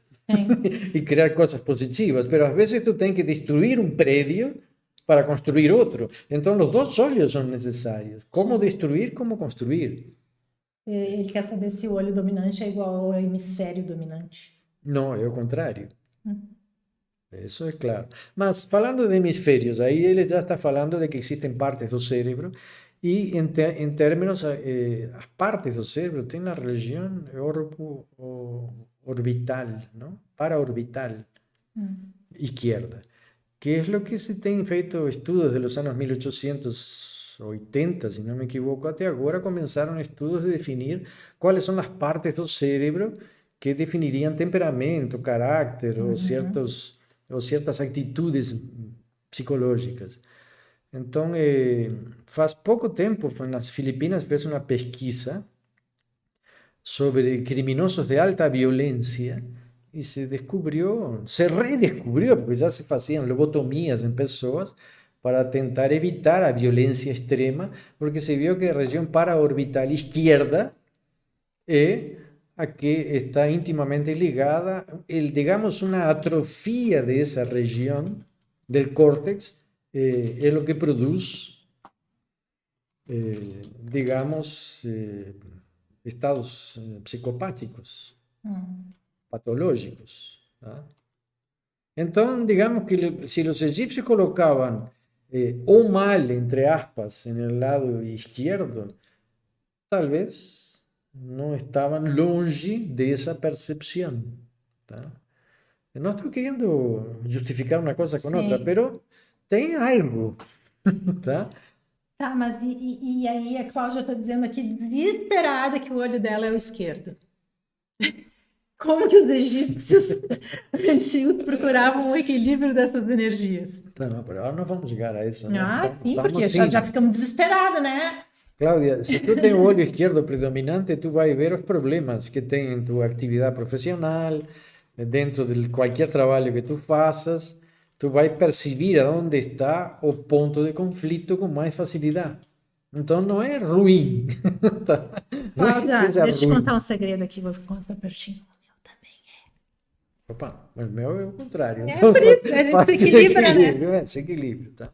E criar coisas positivas. Mas às vezes tu tem que destruir um prédio para construir outro. Então, os dois olhos são necessários. Como destruir, como construir. Ele quer saber se o olho dominante é igual ao hemisfério dominante. Não, é o contrário. Isso é claro. Mas falando de hemisférios, aí ele já está falando de que existem partes do cérebro e em termos, as partes do cérebro têm a região orbital, não? Paraorbital, esquerda, que é o que se tem feito estudos de los anos 1880, se não me equivoco, até agora começaram estudos de definir quais são as partes do cérebro que definiriam temperamento, caráter ou certas atitudes psicológicas. Então, faz pouco tempo, nas Filipinas, fez uma pesquisa sobre criminosos de alta violência e se redescobriu, porque já se faziam lobotomias em pessoas, para tentar evitar a violência extrema, porque se viu que a região paraorbital esquerda é a que está íntimamente ligada, digamos, uma atrofia dessa região del córtex, é o que produz, digamos, estados psicopáticos, patológicos. ¿tá? Então, digamos que se os egípcios colocavam o mal, entre aspas, en el lado izquierdo, tal vez não estavam longe dessa percepção. Tá? Não estou querendo justificar uma coisa com outra, Sim. mas tem algo. Tá? Tá, mas e aí a Cláudia está dizendo aqui, desesperada, que o olho dela é o esquerdo. Como que os egípcios antigos procuravam o equilíbrio dessas energias? Não, mas agora não vamos chegar a isso, né? Ah, sim, Estamos porque já ficamos desesperados, né? Cláudia, se tu tens o olho esquerdo predominante, tu vai ver os problemas que tem em tua atividade profissional, dentro de qualquer trabalho que tu faças, tu vai perceber aonde está o ponto de conflito com mais facilidade. Então não é ruim, tá? Não é que Cláudia, seja deixa eu te ruim. contar um segredo aqui, vou contar pertinho. Opa, mas o meu é o contrário. É Então, por isso, a gente parte se do equilibra, né? equilíbrio, esse equilíbrio, tá?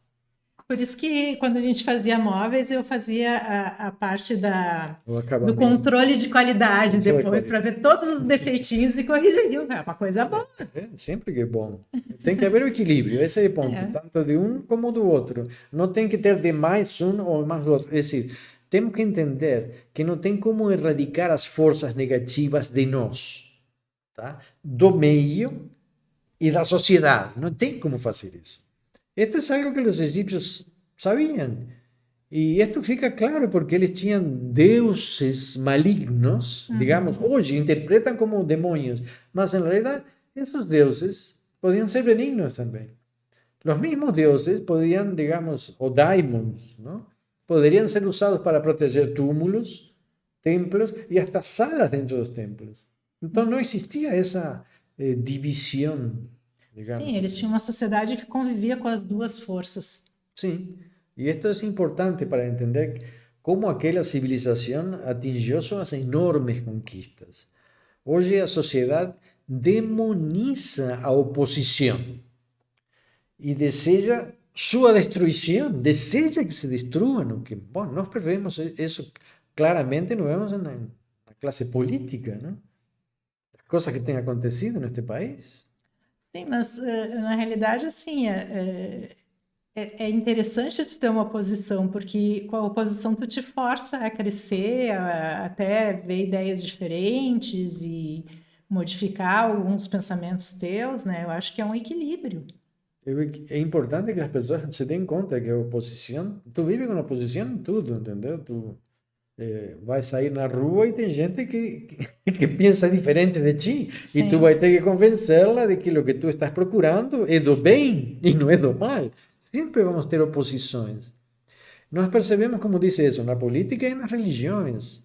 Por isso que quando a gente fazia móveis, eu fazia a parte O do acabamento. controle de qualidade Controle de depois, para ver todos os defeitinhos e corrigir. É uma coisa boa. Sempre que é bom. Tem que haver o equilíbrio, esse é o ponto, É. tanto de um como do outro. Não tem que ter de mais um ou mais do outro. É decir, temos que entender que não tem como erradicar as forças negativas de nós, tá? Do meio e da sociedade. Não tem como fazer isso. Esto es algo que los egipcios sabían. Y esto fica claro porque eles tinham deuses malignos, digamos, hoje interpretam como demonios, mas en realidad esos deuses podían ser benignos también. Los mismos dioses podían, digamos, o daimons, ¿no? Podrían ser usados para proteger túmulos, templos y hasta salas dentro de los templos. Entonces no existía esa división, digamos. Sim, eles tinham uma sociedade que convivia com as duas forças. Sí, y esto es importante para entender cómo aquella civilización atingió sus enormes conquistas. Hoy la sociedad demoniza a oposición y desea su destrucción, desea que se destruyan. Que, bueno, nós prevemos eso claramente, nos vemos en la clase política, ¿no? Las cosas que han acontecido en este país. Sim, mas na realidade, assim, é interessante tu ter uma oposição, porque com a oposição tu te força a crescer, até ver ideias diferentes e modificar alguns pensamentos teus, né? Eu acho que é um equilíbrio. É importante que as pessoas se deem conta que a oposição, tu vive com oposição em tudo, entendeu? Tu vai sair na rua e tem gente que pensa diferente de ti e tu Sim. vai ter que convencê-la de que o que tu estás procurando é do bem e não é do mal. Sempre vamos ter oposições. Nós percebemos, como disse isso, na política e nas religiões.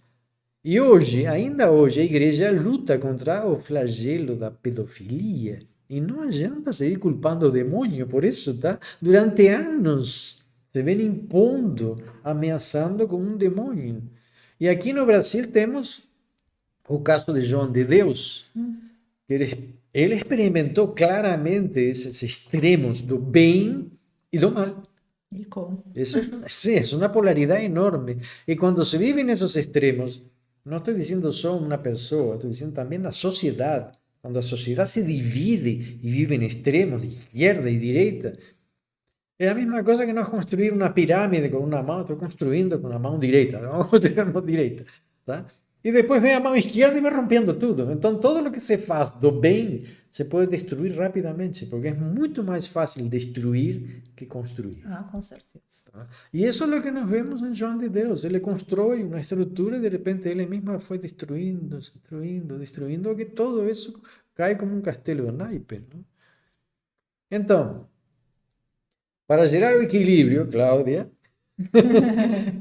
E hoje, ainda hoje, a igreja luta contra o flagelo da pedofilia. E não adianta seguir culpando o demônio por isso, tá? Durante anos se vem impondo, ameaçando com um demônio. E aqui no Brasil temos o caso de João de Deus, que ele experimentou claramente esses extremos do bem e do mal. E como? Eso sí, es una polaridad enorme. Y cuando se viven esos extremos, no estoy diciendo solo una persona, estoy diciendo también la sociedad. Cuando la sociedad se divide y vive en extremos, de izquierda y derecha, es la misma cosa que no es construir una pirámide con una mano, estoy construyendo con la mano derecha, vamos a construir la mano derecha, ¿tá? Y después ve a mano izquierda y va rompiendo todo. Entonces, todo lo que se hace do bem se pode destruir rapidamente, porque é muito mais fácil destruir que construir. Ah, com certeza. Tá? E isso é o que nós vemos em João de Deus. Ele constrói uma estrutura e de repente ele mesmo foi destruindo, destruindo, destruindo, que todo isso cai como um castelo de naipes. Não? Então, para gerar o equilíbrio, Cláudia,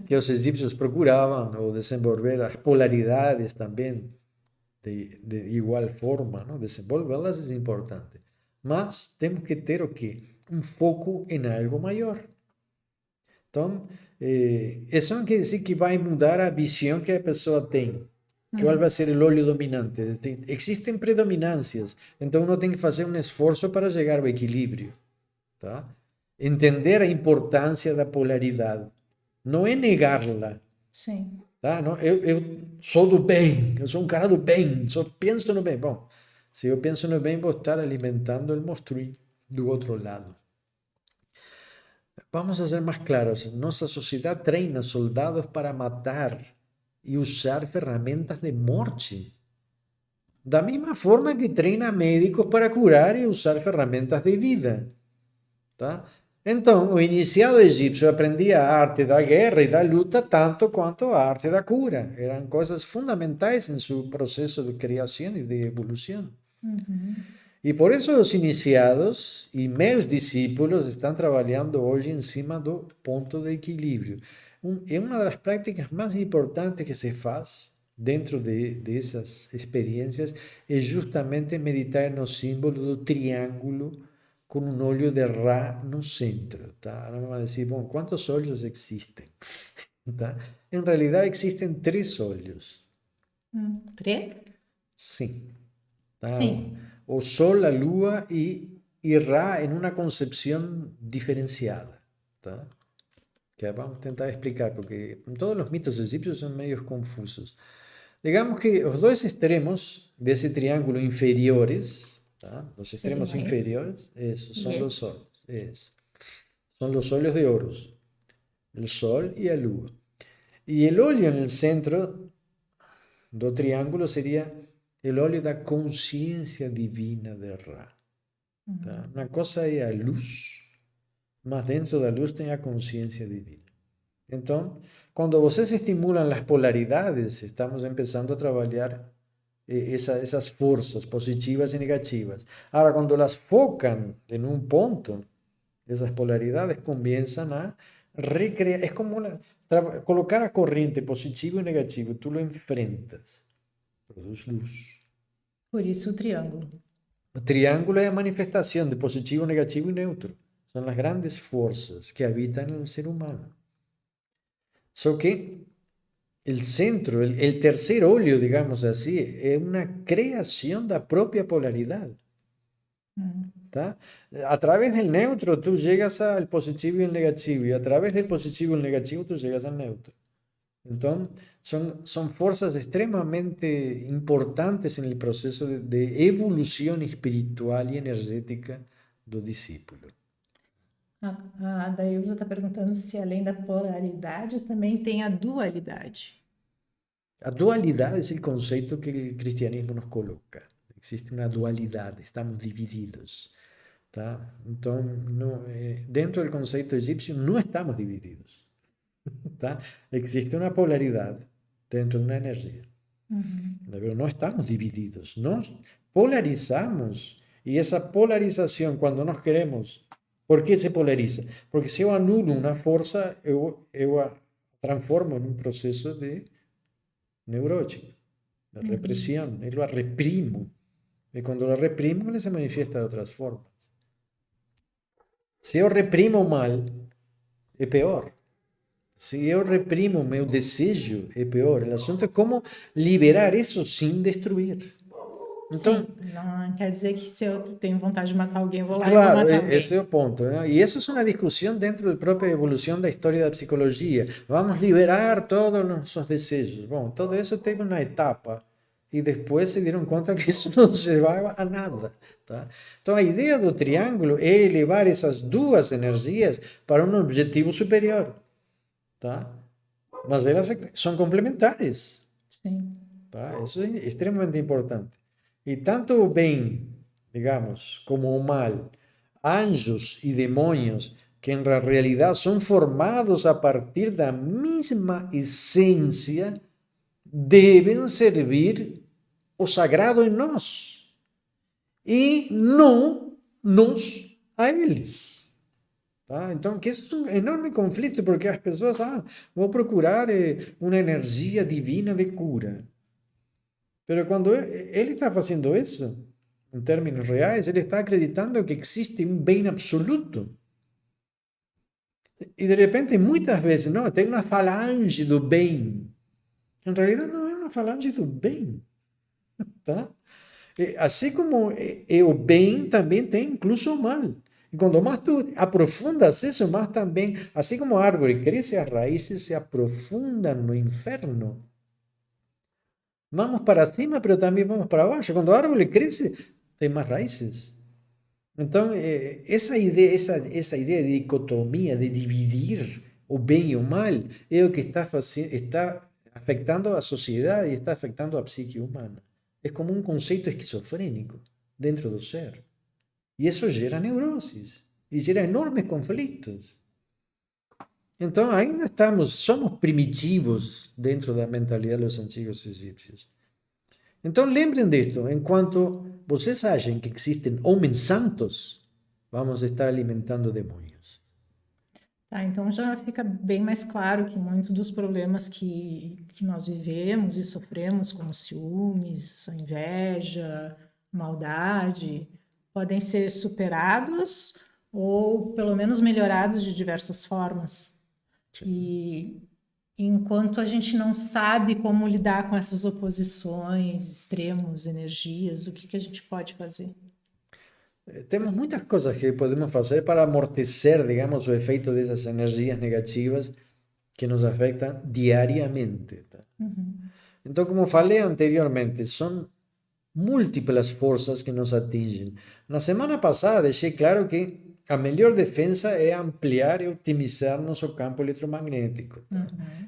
que os egípcios procuravam, ou desenvolver as polaridades também, de igual forma, ¿no? Desenvolverlas es importante. Mas temos que ter o quê? Um foco em algo maior. Então, isso não quer dizer que vai mudar a visão que a pessoa tem. Qual vai ser o olho dominante? Existem predominâncias, então uno tem que fazer um esforço para chegar ao equilíbrio, tá? Entender a importância da polaridade. Não é negá-la, Sim. tá? Não, eu sou do bem, eu sou um cara do bem, só penso no bem. Bom, se eu penso no bem, vou estar alimentando o monstro do outro lado. Vamos a ser más claros. Nuestra sociedad treina soldados para matar y usar ferramentas de morte. Da misma forma que treina médicos para curar y usar ferramentas de vida. Tá? Então, o iniciado egípcio aprendia a arte da guerra e da luta tanto quanto a arte da cura. Eram coisas fundamentais em seu processo de criação e de evolução. E por isso os iniciados e meus discípulos estão trabalhando hoje em cima do ponto de equilíbrio. É uma das práticas mais importantes que se faz dentro dessas experiências é justamente meditar no símbolo do triângulo com um olho de Ra no centro, tá? Agora vamos dizer, bom, quantos olhos existem? Tá? Em realidade existem 3 olhos. 3? Sim. Tá? Sim. O Sol, a Lua e Ra em uma concepção diferenciada. Tá? Que vamos tentar explicar, porque todos os mitos egípcios são meio confusos. Digamos que os dois extremos desse triângulo inferiores, tá? Os extremos Seriam inferiores, eso, são E os olhos. Eso. São os olhos de Horus, o Sol e a Lua. E o olho no centro do triângulo seria o olho da consciência divina de Ra. Tá? Uma coisa é a luz, mas dentro da luz tem a consciência divina. Então, quando vocês estimulam as polaridades, estamos começando a trabalhar essas forças positivas e negativas. Agora, quando elas focam em um ponto, essas polaridades começam a recrear. É como colocar a corrente positivo e negativo, tu lo enfrentas, produz luz. por isso o triângulo. O triângulo é a manifestação de positivo, negativo e neutro. São as grandes forças que habitam no ser humano. Só que o centro, o terceiro olho, digamos assim, é uma criação da própria polaridade. Tá? A través do neutro, tu chegas ao positivo e ao negativo, e a través do positivo e ao negativo, tu chegas ao neutro. Então, são forças extremamente importantes no processo de evolução espiritual e energética do discípulo. A Dailza está perguntando se além da polaridade também tem a dualidade. A dualidade é o conceito que o cristianismo nos coloca. Existe uma dualidade, estamos divididos. Tá? Então, dentro do conceito egípcio, não estamos divididos. Tá? Existe uma polaridade dentro de uma energia. Pero não estamos divididos. Nós polarizamos e essa polarização, quando nós queremos, por que se polariza? Porque se eu anulo uma força, eu a transformo em um processo de neurótico, de repressão. Eu a reprimo. E quando eu a reprimo, ele se manifiesta de outras formas. Se eu reprimo o mal, é pior. Se eu reprimo meu desejo, é pior. O assunto é como liberar isso sem destruir. Então, Sim, não quer dizer que se eu tenho vontade de matar alguém, eu vou lá claro, e vou matar alguém. esse é o ponto, né? E isso é uma discussão dentro da própria evolução da história da psicologia. Vamos liberar todos os nossos desejos. Bom, todo isso teve uma etapa. E depois se deram conta que isso não levava a nada. Tá? Então, a ideia do triângulo é elevar essas duas energias para um objetivo superior. Tá? Mas elas são complementares. Sim. Tá? Isso é extremamente importante. E tanto o bem, digamos, como o mal, anjos e demônios, que em realidade são formados a partir da mesma essência, devem servir o sagrado em nós e não nós a eles. Tá? Então, que isso é um enorme conflito, porque as pessoas, vou procurar uma energia divina de cura. Mas quando ele está fazendo isso, em termos reais, ele está acreditando que existe um bem absoluto. E de repente, muitas vezes, não, tem uma falange do bem. Em realidade, não é uma falange do bem, tá? Assim como é o bem, também tem incluso o mal. E quando mais tu aprofundas isso, mais também, assim como a árvore cresce, as raízes se aprofundam no inferno. Vamos para cima, pero também vamos para baixo. Quando a árvore cresce, tem mais raízes. Então, essa ideia de dicotomia, de dividir o bem e o mal, é o que está afetando a sociedade e está afetando a psique humana. É como um conceito esquizofrênico dentro do ser. E isso gera neuroses e gera enormes conflitos. Então, ainda somos primitivos dentro da mentalidade dos antigos egípcios. Então, lembrem disto: enquanto vocês achem que existem homens santos, vamos estar alimentando demônios. Tá, então já fica bem mais claro que muitos dos problemas que nós vivemos e sofremos, como ciúmes, inveja, maldade, podem ser superados ou pelo menos melhorados de diversas formas. E enquanto a gente não sabe como lidar com essas oposições, extremos, energias, o que a gente pode fazer? Temos muitas coisas que podemos fazer para amortecer, digamos, o efeito dessas energias negativas que nos afetam diariamente. Tá? Então, como falei anteriormente, são múltiplas forças que nos atingem. Na semana passada, deixei claro que a melhor defesa é ampliar e otimizar nosso campo eletromagnético. Tá?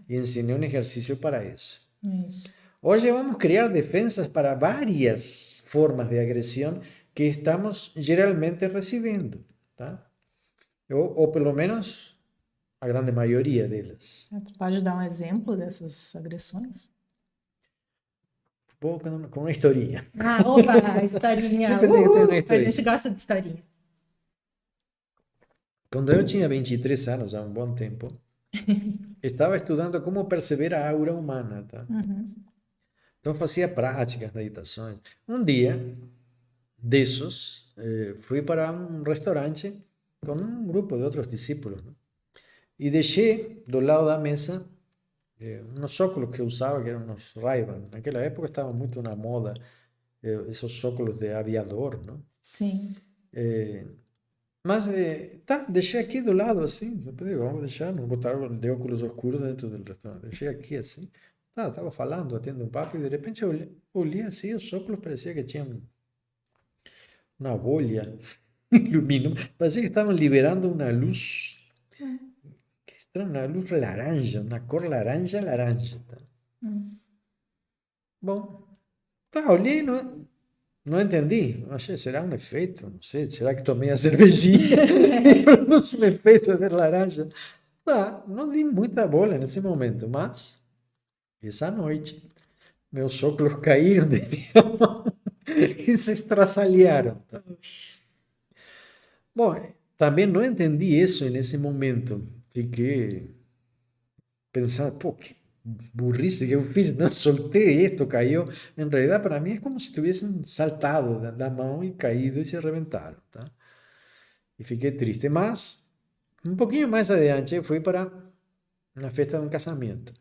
E ensinei um exercício para isso. Isso. Hoje vamos criar defensas para várias formas de agressão que estamos geralmente recebendo, tá? Ou pelo menos a grande maioria delas. Tu pode dar um exemplo dessas agressões? Vou com uma historinha. Ah, opa, historinha. Sempre tem que ter uma A historinha. gente gosta de historinha. Quando eu tinha 23 anos, há um bom tempo, estava estudando como perceber a aura humana, tá? Então fazia práticas, meditações. Um dia desses, fui para um restaurante com um grupo de outros discípulos, né? E deixei do lado da mesa uns óculos que eu usava, que eram uns Ray-Ban. Naquela época estava muito na moda esses óculos de aviador, não? Sim. Mas tá, deixei aqui do lado assim. Depois digo, vamos deixar, não botar de óculos escuros dentro do restaurante. Deixei aqui assim. Tá, estava falando, atendo um papo, e de repente eu olhei assim, os óculos parecia que tinham uma bolha iluminando. Parecia que estavam liberando uma luz. Que estranho, uma luz laranja, uma cor laranja, laranja. Tá? Bom, tá, olhei, não entendi. Achei, será um efeito? Não sei, será que tomei a cervejinha e produz um efeito de laranja? Tá, não dei muita bola nesse momento, mas essa noite meus óculos caíram de minha mão e se estraçalharam. Tá? Bom, também não entendi isso nesse momento. Fiquei pensando, pô, que burrice que eu fiz, não soltei isto, caiu. Em realidade, para mim é como se tivessem saltado da mão e caído e se arrebentaram, tá? E fiquei triste. Mas, um pouquinho mais adiante, eu fui para uma festa de um casamento.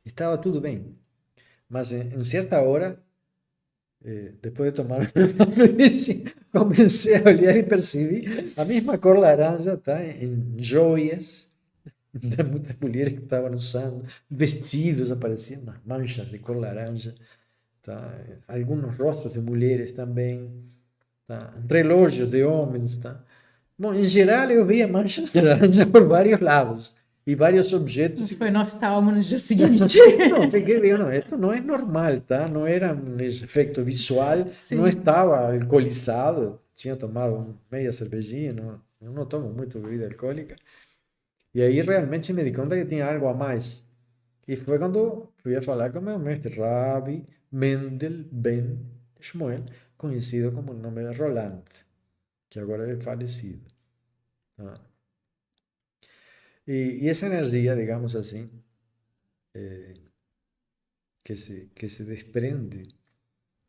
Estava tudo bem. Mas em certa hora, depois de tomar comecei a olhar e percebi a mesma cor laranja, tá? Em joias de muitas mulheres que estavam usando, vestidos, apareciam umas manchas de cor laranja, tá? Alguns rostos de mulheres também, tá? Relógios de homens, tá? Bom, em geral eu via manchas de laranja por vários lados e vários objetos. Foi no oftalmo no dia seguinte. Não, fiquei digo, não, esto não é normal, tá? Não era um efeito visual, Sim. não estava alcoolizado, tinha tomado meia cervejinha, eu não tomo muito bebida alcoólica. E aí realmente me di conta que tinha algo a mais. E foi quando fui a falar com meu mestre, Rabbi Mendel Ben Shmuel, conhecido como o nome de Roland, que agora é falecido. Tá? E essa energia, digamos assim, que se desprende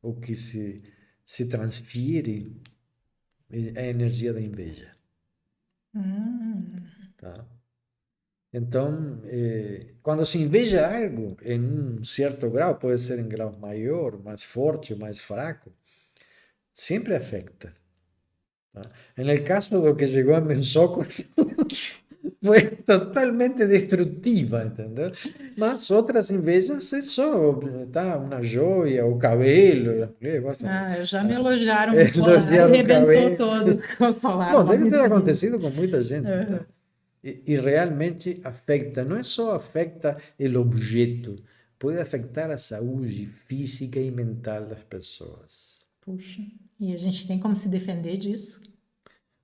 ou que se transfere é a energia da inveja. tá? Então, quando se inveja algo em um certo grau, pode ser em grau maior, mais forte ou mais fraco, sempre afeta, tá? En el caso do que chegou a meu sogro, foi totalmente destrutiva, entendeu? Mas outras invejas é só, tá? Uma joia, o cabelo, as mulheres gostam de Ah, já me elogiaram um colar, elogiar o arrebentou cabelo. todo o colar, Bom, uma deve ter miséria. acontecido com muita gente, tá? Aham. E realmente afeta, não é só afeta o objeto, pode afetar a saúde física e mental das pessoas. Puxa, e a gente tem como se defender disso?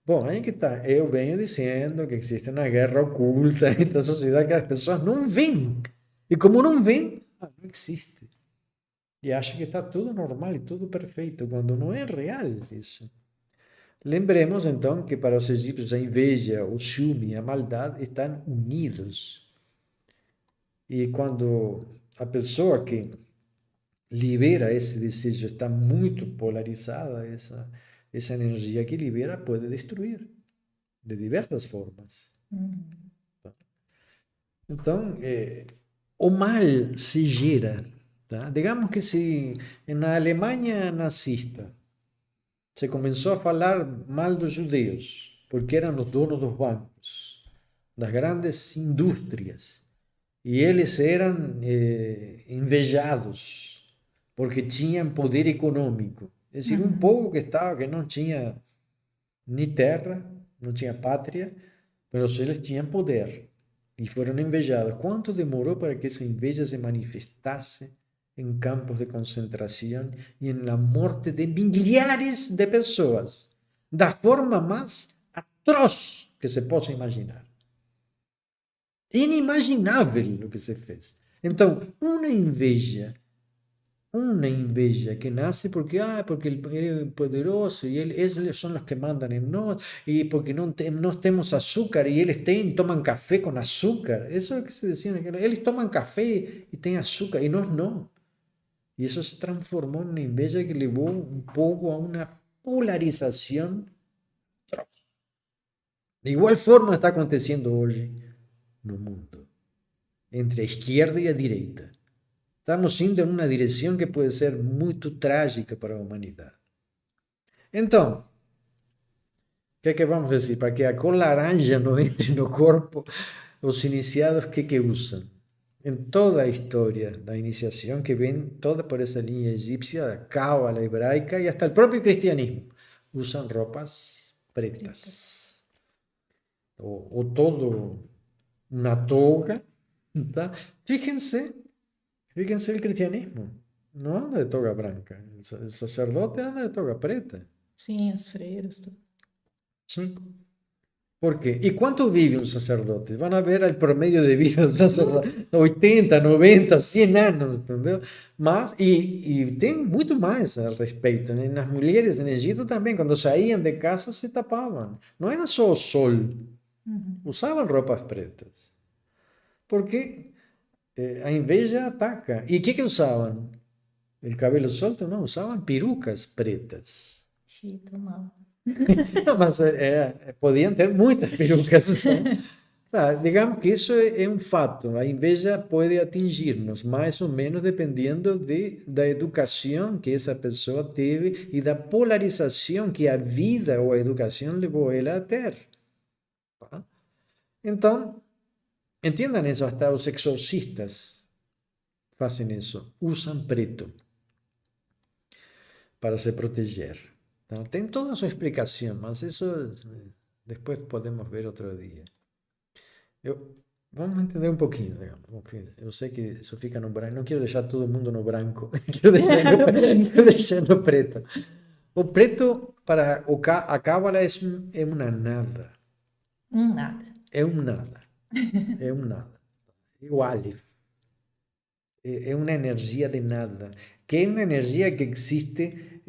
Bom, aí que tá. Eu venho dizendo que existe uma guerra oculta entre a sociedade que as pessoas não veem. E como não veem, não existe. E acham que está tudo normal e tudo perfeito, quando não é real isso. Lembremos então que para os egípcios a inveja, o ciúme e a maldade estão unidos. E quando a pessoa que libera esse desejo está muito polarizada, essa energia que libera pode destruir de diversas formas. Uhum. Então, o mal se gera, tá? Digamos que se na Alemanha nazista se começou a falar mal dos judeus, porque eram os donos dos bancos, das grandes indústrias, e eles eram invejados porque tinham poder econômico. É decir, um Uhum. povo que não tinha nem terra, não tinha pátria, mas eles tinham poder e foram invejados. Quanto demorou para que essa inveja se manifestasse em campos de concentração e na morte de milhares de pessoas, da forma mais atroz que se possa imaginar? Inimaginável o que se fez. Então, uma inveja que nasce porque ele é poderoso e eles são os que mandam em nós, e porque nós temos açúcar e eles tomam café com açúcar. Isso é o que se dizia naquela. Eles tomam café e têm açúcar e nós não. E isso se transformou em uma inveja que levou um pouco a uma polarização. De igual forma está acontecendo hoje no mundo, entre a esquerda e a direita. Estamos indo em uma direção que pode ser muito trágica para a humanidade. Então, o que é que vamos dizer? Para que a cor laranja não entre no corpo, os iniciados, que usam? Em toda a história da iniciação, que vem toda por essa linha egípcia, a cábala hebraica e até o próprio cristianismo, usam roupas pretas. Ou todo uma toga, tá? Fíjense, fíjense el cristianismo. No anda de toga branca. El sacerdote anda de toga preta. Sim, as freiras. Sí. ¿Por qué? ¿Y cuánto vive un sacerdote? Van a ver el promedio de vida de un sacerdote, 80, 90, 100 anos, entendeu? Mas, tem muito mais a respeito, né? Nas mulheres em Egito também, quando saíam de casa, se tapavam. Não era só o sol, Uhum. usavam roupas pretas. Porque a inveja ataca. E o que usavam? El cabelo solto? Não, usavam perucas pretas. Chita mal. Não, mas podiam ter muitas perucas. Né? Tá, digamos que isso é um fato. A inveja pode atingir-nos, mais ou menos dependendo da educação que essa pessoa teve e da polarização que a vida ou a educação levou ela a ter. Tá? Então, entendam isso, até os exorcistas fazem isso, usam preto para se proteger. Então, tem toda a sua explicação, mas isso depois podemos ver outro dia. Vamos entender um pouquinho, digamos. Eu sei que isso fica no branco, não quero deixar todo mundo no branco, quero deixar no preto. O preto para a cábala é uma nada. Nada. É um nada. É um nada. É o Aleph. É uma energia de nada, que é uma energia que existe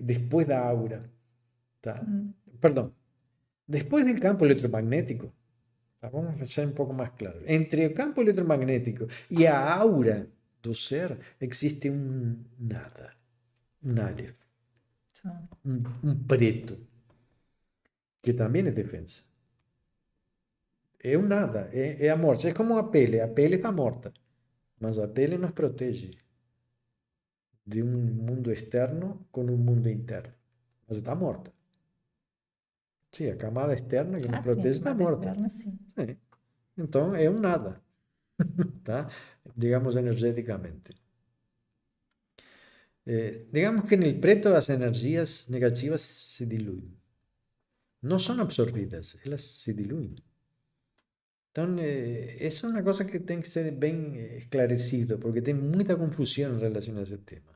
depois da aura, tá? Perdão, depois do campo eletromagnético, tá? Vamos ser um pouco mais claro. Entre o campo eletromagnético e a aura do ser existe um nada, um Aleph, um preto, que também é defensa. é um nada, é a morte. É como a pele está morta, mas a pele nos protege de um mundo externo com um mundo interno, mas está morta. Sim, a camada externa que nos Ah, sim, a protege está camada morta. externa, sim. Sim. Então é um nada, tá? Digamos energeticamente. Digamos que en el preto las energías negativas se diluyen. No son absorbidas, elas se diluem. Então, essa é uma coisa que tem que ser bem esclarecido, porque tem muita confusão em relação a esse tema.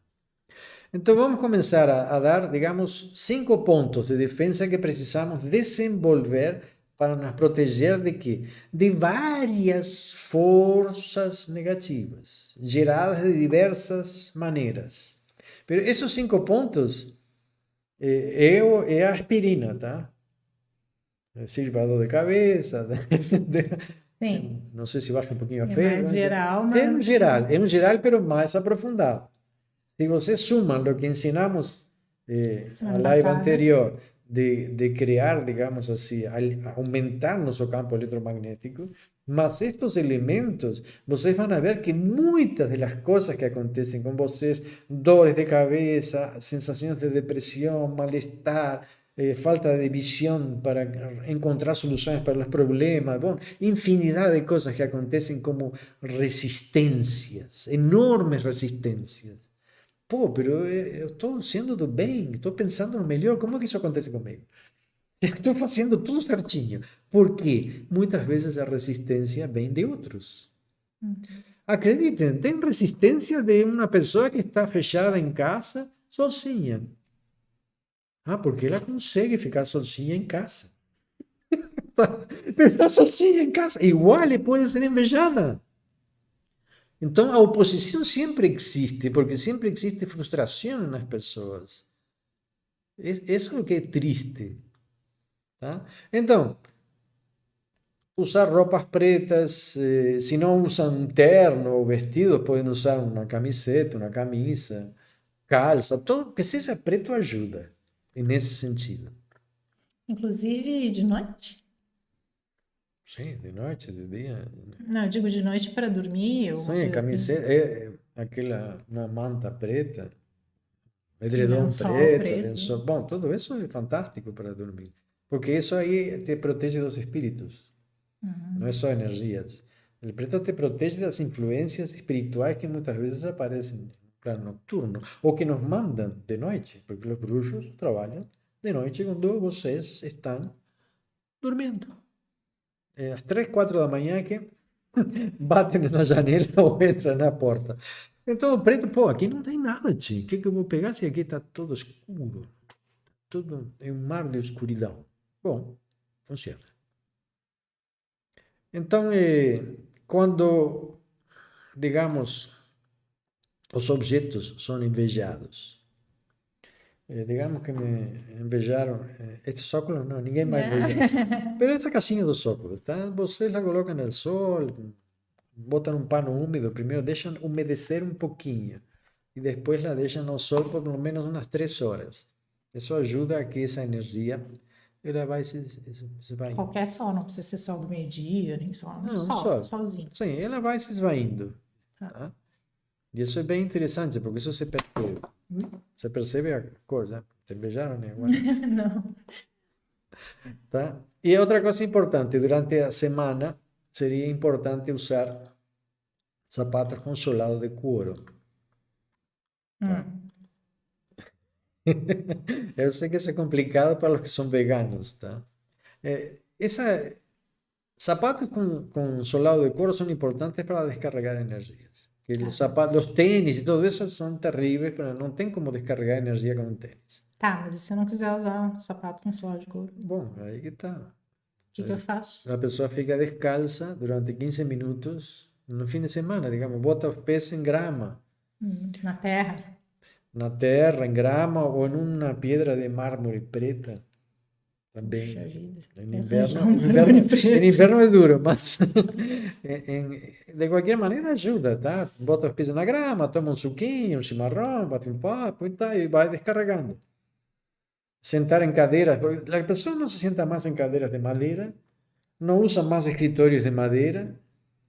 Então, vamos começar a dar, digamos, 5 pontos de defesa que precisamos desenvolver para nos proteger de quê? De várias forças negativas, geradas de diversas maneiras. Pero esses 5 pontos é a aspirina, tá? Sirva a dor de cabeça, Sim, não sei se baixa um pouquinho a é mais febre. geral, mas É um geral, pero mais aprofundado. Se você suma o que ensinamos a semana live passada. anterior, de criar, digamos assim, aumentar nosso campo eletromagnético, mas estes elementos, vocês vão ver que muitas das coisas que acontecem com vocês, dores de cabeça, sensações de depressão, mal-estar, falta de visão para encontrar soluções para os problemas, bom, infinidade de coisas que acontecem como resistências, enormes resistências. Pô, pero eu estou sendo do bem, estou pensando no melhor, como é que isso acontece comigo? Estou fazendo tudo certinho. Por quê? Muitas vezes a resistência vem de outros. Acreditem, tem resistência de uma pessoa que está fechada em casa, sozinha. Ah, porque ela consegue ficar sozinha em casa. Pero está sozinha em casa. Igual pode ser invejada. Então, a oposição sempre existe, porque sempre existe frustração nas pessoas. Isso é o que é triste. Tá? Então, usar roupas pretas, se não usam um terno ou vestido, podem usar uma camiseta, uma camisa, calça, tudo que seja preto ajuda, nesse sentido. Inclusive de noite? Sim, de noite, de dia. Não, eu digo de noite para dormir ou uma Sim, coisa assim. camiseta, aquela, uma manta preta, Um edredom lençol preto, preto. lençol. Bom, tudo isso é fantástico para dormir, porque isso aí te protege dos espíritos. Não é só energias. O preto te protege das influências espirituais que muitas vezes aparecem no plano noturno, ou que nos mandam de noite, porque os bruxos trabalham de noite quando vocês estão dormindo. É às 3, 4 da manhã que batem na janela ou entram na porta. Então o preto, pô, aqui não tem nada, tio. O que eu vou pegar se aqui está todo escuro? Tudo é um mar de escuridão. Bom, funciona. Então, quando, digamos, os objetos são invejados, digamos que me invejaram, estes óculos, não, ninguém mais veja. Mas essa caixinha dos óculos, tá? Vocês la colocam no sol, botam um pano úmido, primeiro deixam umedecer um pouquinho, e depois la deixam no sol por pelo menos umas 3 horas. Isso ajuda a que essa energia ela vai se vai indo. Qualquer sol, não precisa ser sol do meio-dia, nem sol. Não, Sol, sol. solzinho. Sim, ela vai se esvaindo. Tá. Tá? E isso é bem interessante, porque isso se percebe. Você percebe a cor, né? Te beijaram, né? Agora, Não. tá? E outra coisa importante, durante a semana, seria importante usar sapatos com solado de couro. Eu sei que isso é complicado para os que são veganos, tá? Sapatos com solado de couro são importantes para descarregar energias. Que os sapatos, os tênis e tudo isso são terríveis, mas não tem como descarregar energia com um tênis. Tá, mas e se eu não quiser usar um sapato com sola de couro? O Bom, aí que tá. que eu faço? A pessoa fica descalça durante 15 minutos no fim de semana, digamos, bota os pés em grama, Na terra? na terra, em grama ou em uma pedra de mármore preta. Também. Puxa vida. Em Arranjar inverno, um mármore preto. em inverno é duro, mas de qualquer maneira ajuda, tá? Bota os pés na grama, toma um suquinho, um chimarrão, bate um papo e tá, e vai descarregando. Sentar em cadeiras, porque a pessoa não se senta mais em cadeiras de madeira, não usa mais escritórios de madeira,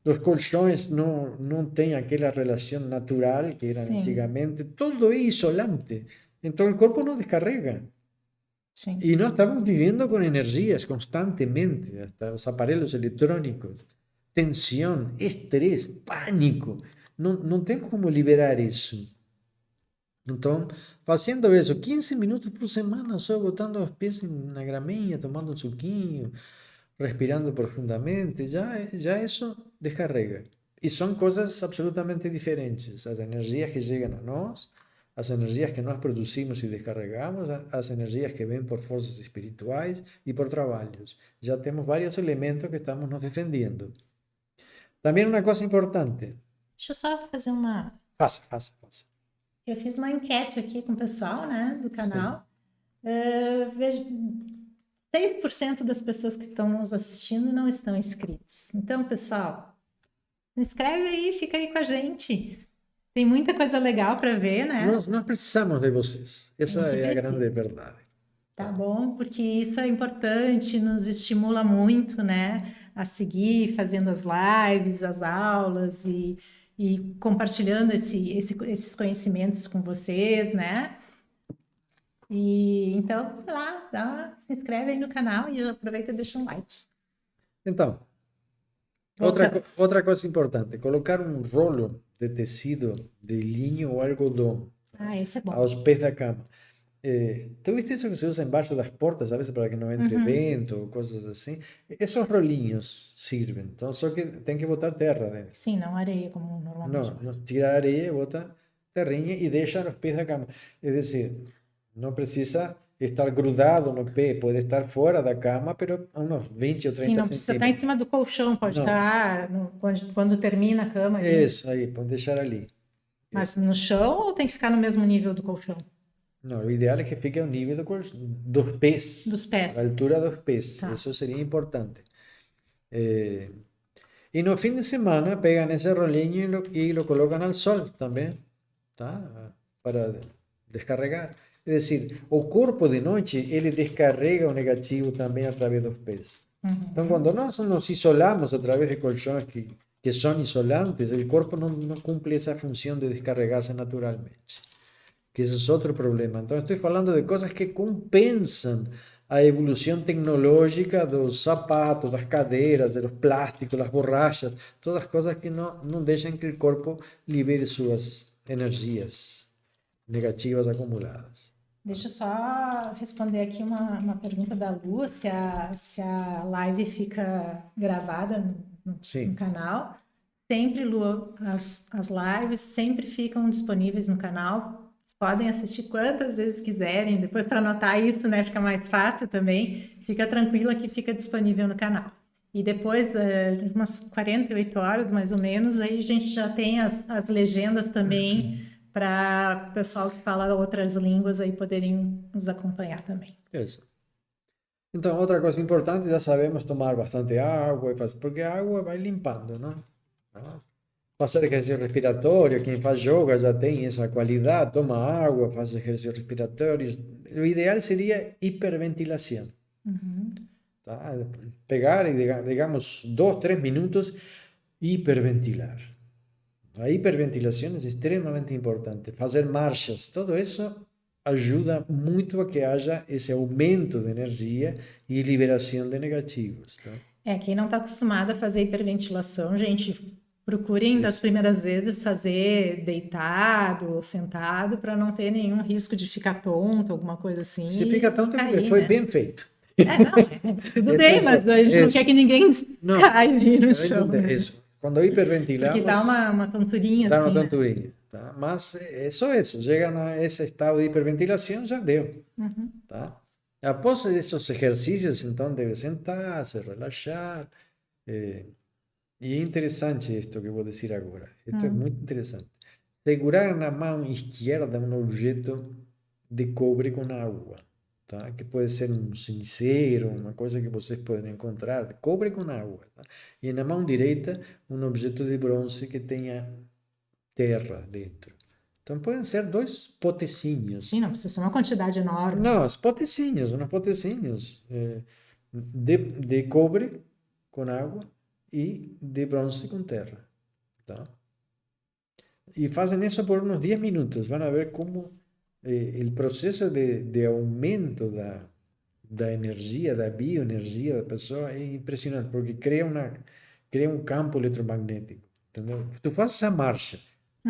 os colchões não têm aquela relação natural que era Sim. antigamente, tudo é isolante. Então o corpo não descarrega. Sim. Y no estamos viviendo con energías constantemente, hasta los aparelhos electrónicos, tensión, estrés, pánico. No tenemos como liberar eso. Entonces, haciendo eso, 15 minutos por semana, solo botando los pies en una gramilla, tomando un suquinho, respirando profundamente, ya eso descarrega. Y son cosas absolutamente diferentes. Las energías que llegan a nosotros, as energias que nós producimos e descarregamos, as energias que vêm por forças espirituais e por trabalhos. Já temos vários elementos que estamos nos defendendo. Também uma coisa importante. Deixa eu só fazer uma. Faça. Eu fiz uma enquete aqui com o pessoal, né, do canal. Vejo 6% das pessoas que estão nos assistindo não estão inscritas. Então, pessoal, se inscreve aí, fica aí com a gente. Tem muita coisa legal para ver, né? Nós precisamos de vocês. Essa é a grande verdade. Tá bom? Porque isso é importante, nos estimula muito, né? A seguir fazendo as lives, as aulas e compartilhando esses conhecimentos com vocês, né? E então, vai lá, se inscreve aí no canal e aproveita e deixa um like. Então, Voltamos. outra coisa importante, colocar um rolo de tecido de linho ou algodão Esse é bom. aos pés da cama. ¿Tú viste eso que se usa embaixo das portas a veces para que no entre vento o cosas assim? Esos rolinhos sirven, então só que tem que botar terra dentro. Sim, não areia como normalmente. No, tira areia, bota terrinha e deixa nos pés da cama. Es decir, não precisa estar grudado no pé, pode estar fora da cama, pero a uns 20 ou 30 Sim, não precisa estar em centímetros. cima do colchão, pode Não. estar quando termina a cama ali. Isso aí, pode deixar ali. Mas no chão ou tem que ficar no mesmo nível do colchão? Não, o ideal é que fique ao nível dos pés. Dos pés. A altura dos pés. Tá. Isso seria importante. E no fim de semana pegam esse rolinho e lo colocam ao sol também, tá? Para descarregar. É decir, o corpo de noite, ele descarrega o negativo também através dos pés. Então, quando nós nos isolamos através de colchões que são isolantes, o corpo não cumpre essa função de descarregar-se naturalmente. Que esse é outro problema. Então, estou falando de coisas que compensam a evolução tecnológica dos sapatos, das cadeiras, dos plásticos, das borrachas, todas as coisas que não deixam que o corpo libere suas energias negativas acumuladas. Deixa eu só responder aqui uma pergunta da Lu, se a live fica gravada Sim. no canal. Sempre, Lu, as lives sempre ficam disponíveis no canal. Podem assistir quantas vezes quiserem, depois para anotar isso, né, fica mais fácil também. Fica tranquila que fica disponível no canal. E depois de umas 48 horas, mais ou menos, aí a gente já tem as legendas também para o pessoal que fala outras línguas aí poderem nos acompanhar também. Isso. Então, outra coisa importante, já sabemos tomar bastante água, porque a água vai limpando, não? Fazer exercício respiratório, quem faz yoga já tem essa qualidade, toma água, faz exercícios respiratórios. O ideal seria hiperventilação. Tá? Pegar e, digamos, 2, 3 minutos e hiperventilar. A hiperventilação é extremamente importante. Fazer marchas, tudo isso ajuda muito a que haja esse aumento de energia e liberação de negativos. Tá? Quem não está acostumado a fazer hiperventilação, gente, procurem das primeiras vezes fazer deitado ou sentado para não ter nenhum risco de ficar tonto, alguma coisa assim. Se fica tonto, cair, foi né? bem feito. Tudo bem, mas a gente não quer que ninguém caia aí no chão. Né? Isso. Quando hiperventilamos... Porque dá uma tonturinha. Dá uma assim, tonturinha. Tá? Mas é só isso. Chega a esse estado de hiperventilação, já deu. Tá? Após esses exercícios, então, deve sentar, se relaxar. E é interessante isto que vou dizer agora. Isto é muito interessante. Segurar na mão esquerda um objeto de cobre com água. Tá? Que pode ser um cinzeiro, uma coisa que vocês podem encontrar. Cobre com água. Tá? E na mão direita, um objeto de bronze que tenha terra dentro. Então, podem ser 2 potecinhos. Sim, não precisa ser uma quantidade enorme. Não, os potecinhos, uns potecinhos de cobre com água e de bronze com terra. Tá? E fazem isso por uns 10 minutos. Vão ver como o processo de aumento da energia, da bioenergia da pessoa é impressionante, porque cria um campo eletromagnético. Entendeu? Tu fazes a marcha,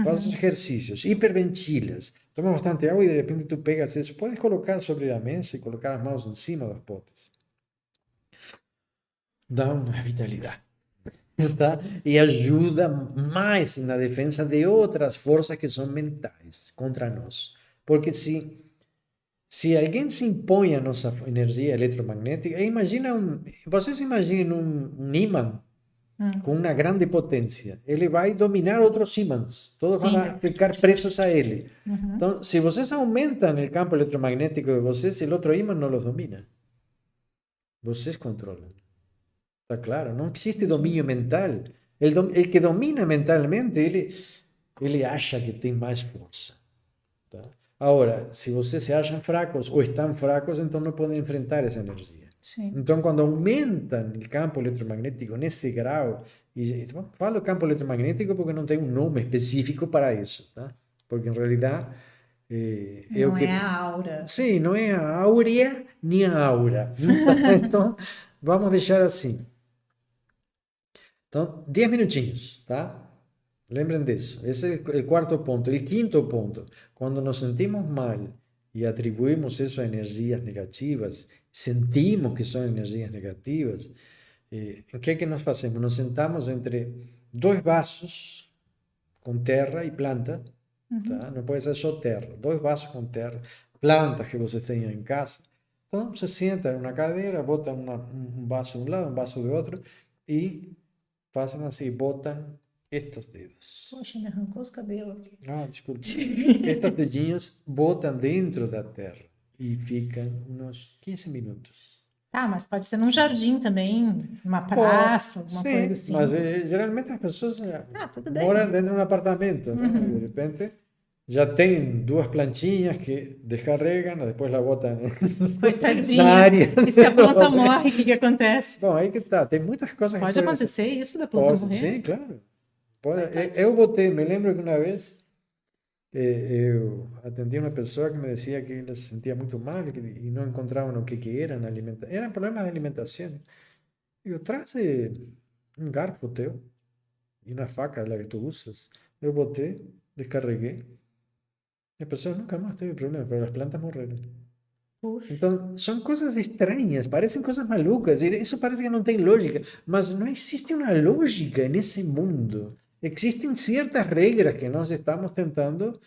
fazes exercícios, hiperventilas, tomas bastante água e de repente tu pegas isso, puedes colocar sobre a mesa e colocar as mãos em cima das potes. Dá uma vitalidade. Tá? E ajuda mais na defesa de outras forças que são mentais contra nós. Porque se alguém se impõe à nossa energia eletromagnética, vocês imaginem um ímã com uma grande potência. Ele vai dominar outros ímãs. Todos vão ficar presos a ele. Então, se vocês aumentam o campo eletromagnético de vocês, o outro ímã não os domina. Vocês controlam. Está claro? Não existe domínio mental. El que domina mentalmente, ele acha que tem mais força. Tá? Agora, se vocês se acham fracos ou estão fracos, então não podem enfrentar essa energia. Sim. Então, quando aumentam o campo eletromagnético nesse grau, e falo campo eletromagnético porque não tem um nome específico para isso, tá? Porque em realidade não é a aura. Sim, não é a áurea nem a aura. Então, vamos deixar assim. Então, 10 minutinhos, tá? Lembrem disso. Esse é o quarto ponto. O quinto ponto, quando nos sentimos mal e atribuímos isso a energias negativas, sentimos que são energias negativas, o que é que nós fazemos? Nos sentamos entre dois vasos com terra e planta, tá? Não pode ser só terra, dois vasos com terra, plantas que você tenha em casa. Então, você senta em uma cadeira, bota um vaso de um lado, um vaso do outro e fazem assim, botam estes dedos. Poxa, me arrancou os cabelos aqui. Ah, desculpe. Estes dedinhos botam dentro da terra e ficam uns 15 minutos. Tá, mas pode ser num jardim também, numa praça, alguma Sim, coisa assim. mas geralmente as pessoas tudo bem. moram dentro de um apartamento, né? De repente já tem duas plantinhas que descarregam, depois la botam Coitadinha. na área. E se a planta morre, o que acontece? Bom, aí que tá, tem muitas coisas Pode que podem acontecer isso da planta morrer? Sim, claro. Eu botei, me lembro que uma vez eu atendi uma pessoa que me dizia que ele se sentia muito mal e não encontravam o que era na alimentação. Era problema de alimentação. Eu traze um garfo teu e uma faca lá que tu usas. Eu botei, descarreguei. E a pessoa nunca mais teve problema, pero as plantas morreram. Puxa. Então, são coisas estranhas, parecem coisas malucas, e isso parece que não tem lógica, mas não existe uma lógica nesse mundo. Existem certas regras que nós estamos tentando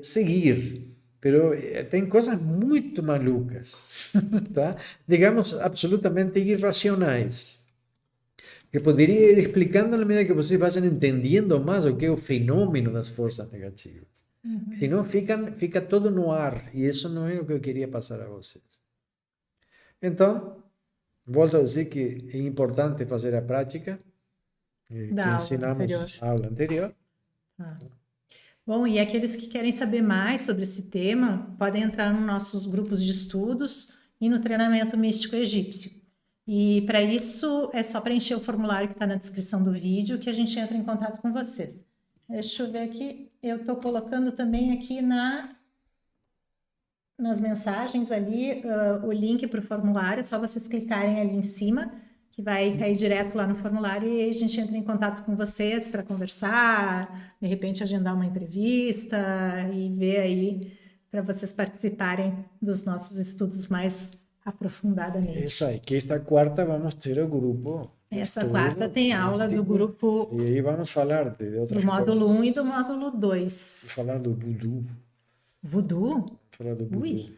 seguir, pero tem coisas muito malucas, tá? Digamos, absolutamente irracionais, que poderia ir explicando na medida que vocês vão entendendo mais o que é o fenômeno das forças negativas. Senão fica todo no ar, e isso não é o que eu queria passar a vocês. Então, volto a dizer que é importante fazer a prática que ensinamos na aula anterior. Bom, e aqueles que querem saber mais sobre esse tema, podem entrar nos nossos grupos de estudos e no treinamento místico egípcio. E para isso, é só preencher o formulário que está na descrição do vídeo que a gente entra em contato com vocês. Deixa eu ver aqui, eu estou colocando também aqui nas mensagens ali o link para o formulário, é só vocês clicarem ali em cima, que vai cair direto lá no formulário e aí a gente entra em contato com vocês para conversar, de repente agendar uma entrevista e ver aí para vocês participarem dos nossos estudos mais aprofundadamente. Isso aí, que esta quarta vamos ter o grupo. Essa quarta tem aula do grupo. E aí vamos falar de outras coisas. Do módulo 1 e do módulo 2. Vamos falar do voodoo. Voodoo? Vamos falar do voodoo. Ui.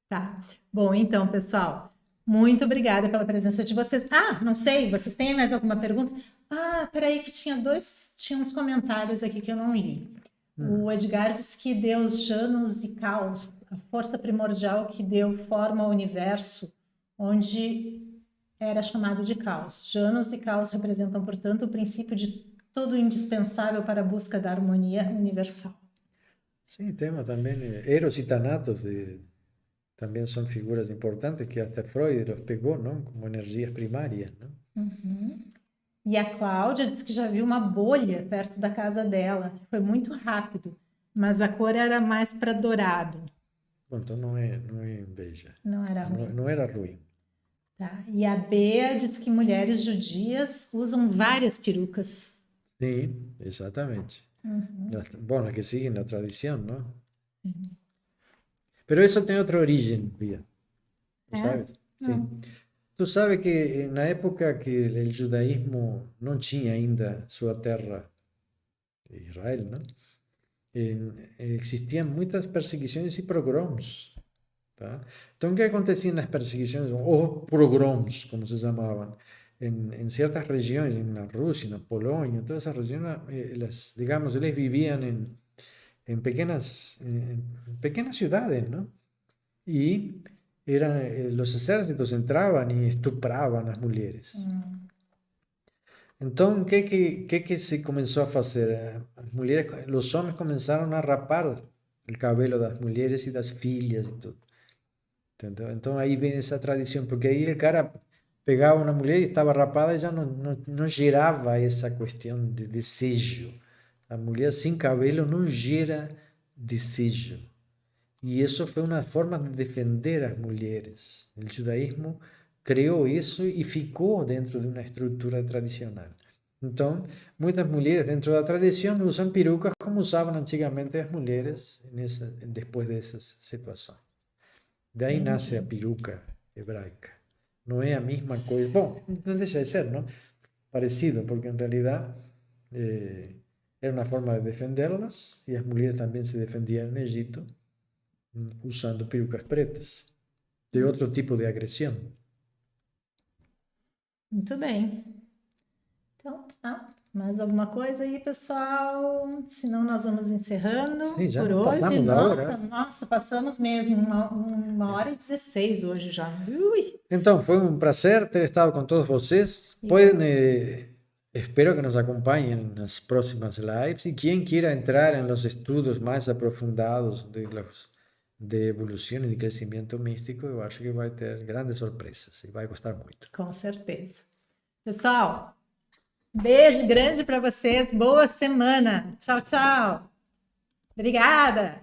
Tá. Bom, então, pessoal, muito obrigada pela presença de vocês. Ah, não sei, vocês têm mais alguma pergunta? Ah, peraí que tinha uns comentários aqui que eu não li. O Edgar disse que Deus, Janus e Caos, a força primordial que deu forma ao universo, onde era chamado de caos. Janus e caos representam, portanto, o princípio de tudo indispensável para a busca da harmonia universal. Sim, tema também Eros e Thanatos Também são figuras importantes que até Freud los pegou, não? Como energias primárias, não? E a Cláudia disse que já viu uma bolha perto da casa dela. Foi muito rápido, mas a cor era mais para dourado. Bom, então não é inveja. Não era ruim. Não era ruim. Tá. E a Bea diz que mulheres judias usam várias perucas. Sim, exatamente. Bom, las que siguen la tradición, ¿no? Pero eso tiene otra origen, Bia. ¿Tú ¿Eh? sabes? Sí. No. Tú sabes que en la época que el judaísmo no tinha ainda sua terra, Israel, ¿no? Existían muchas perseguições e pogroms, tá? Então, o que acontecia nas perseguições, ou pogroms, como se chamavam, em certas regiões, na Rússia, na Polônia, todas essas regiões, digamos, eles vivían en pequeñas ciudades, ¿no? Y los ejércitos entraban y estupraban a las mujeres. Entonces, ¿qué se comenzó a hacer? Los hombres comenzaron a rapar el cabello de las mujeres y las filhas y todo. Entonces, ahí viene esa tradición, porque ahí el cara pegaba a una mujer y estaba rapada y ya no geraba esa cuestión de desejo. A mulher sem cabelo não gera desejo. E isso foi uma forma de defender as mulheres. O judaísmo criou isso e ficou dentro de uma estrutura tradicional. Então, muitas mulheres dentro da tradição usam perucas como usavam antigamente as mulheres depois dessas situações. Daí nasce a peruca hebraica. Não é a mesma coisa. Bom, não deixa de ser, não? Parecido, porque em realidade era uma forma de defendê-las e as mulheres também se defendiam no Egito usando perucas pretas, de outro tipo de agressão. Muito bem. Então tá. Mais alguma coisa aí, pessoal? Senão nós vamos encerrando Sim, já por hoje. passamos da hora. Nossa, passamos mesmo. 1h16 hoje já. Ui. Então, foi um prazer ter estado com todos vocês. Espero que nos acompañen en las próximas lives y quien quiera entrar en los estudios más aprofundados de evolución y de crecimiento místico, eu acho que vai ter grandes surpresas e vai gostar muito. Com certeza. Pessoal, beijo grande para vocês. Boa semana. Tchau, tchau. Obrigada.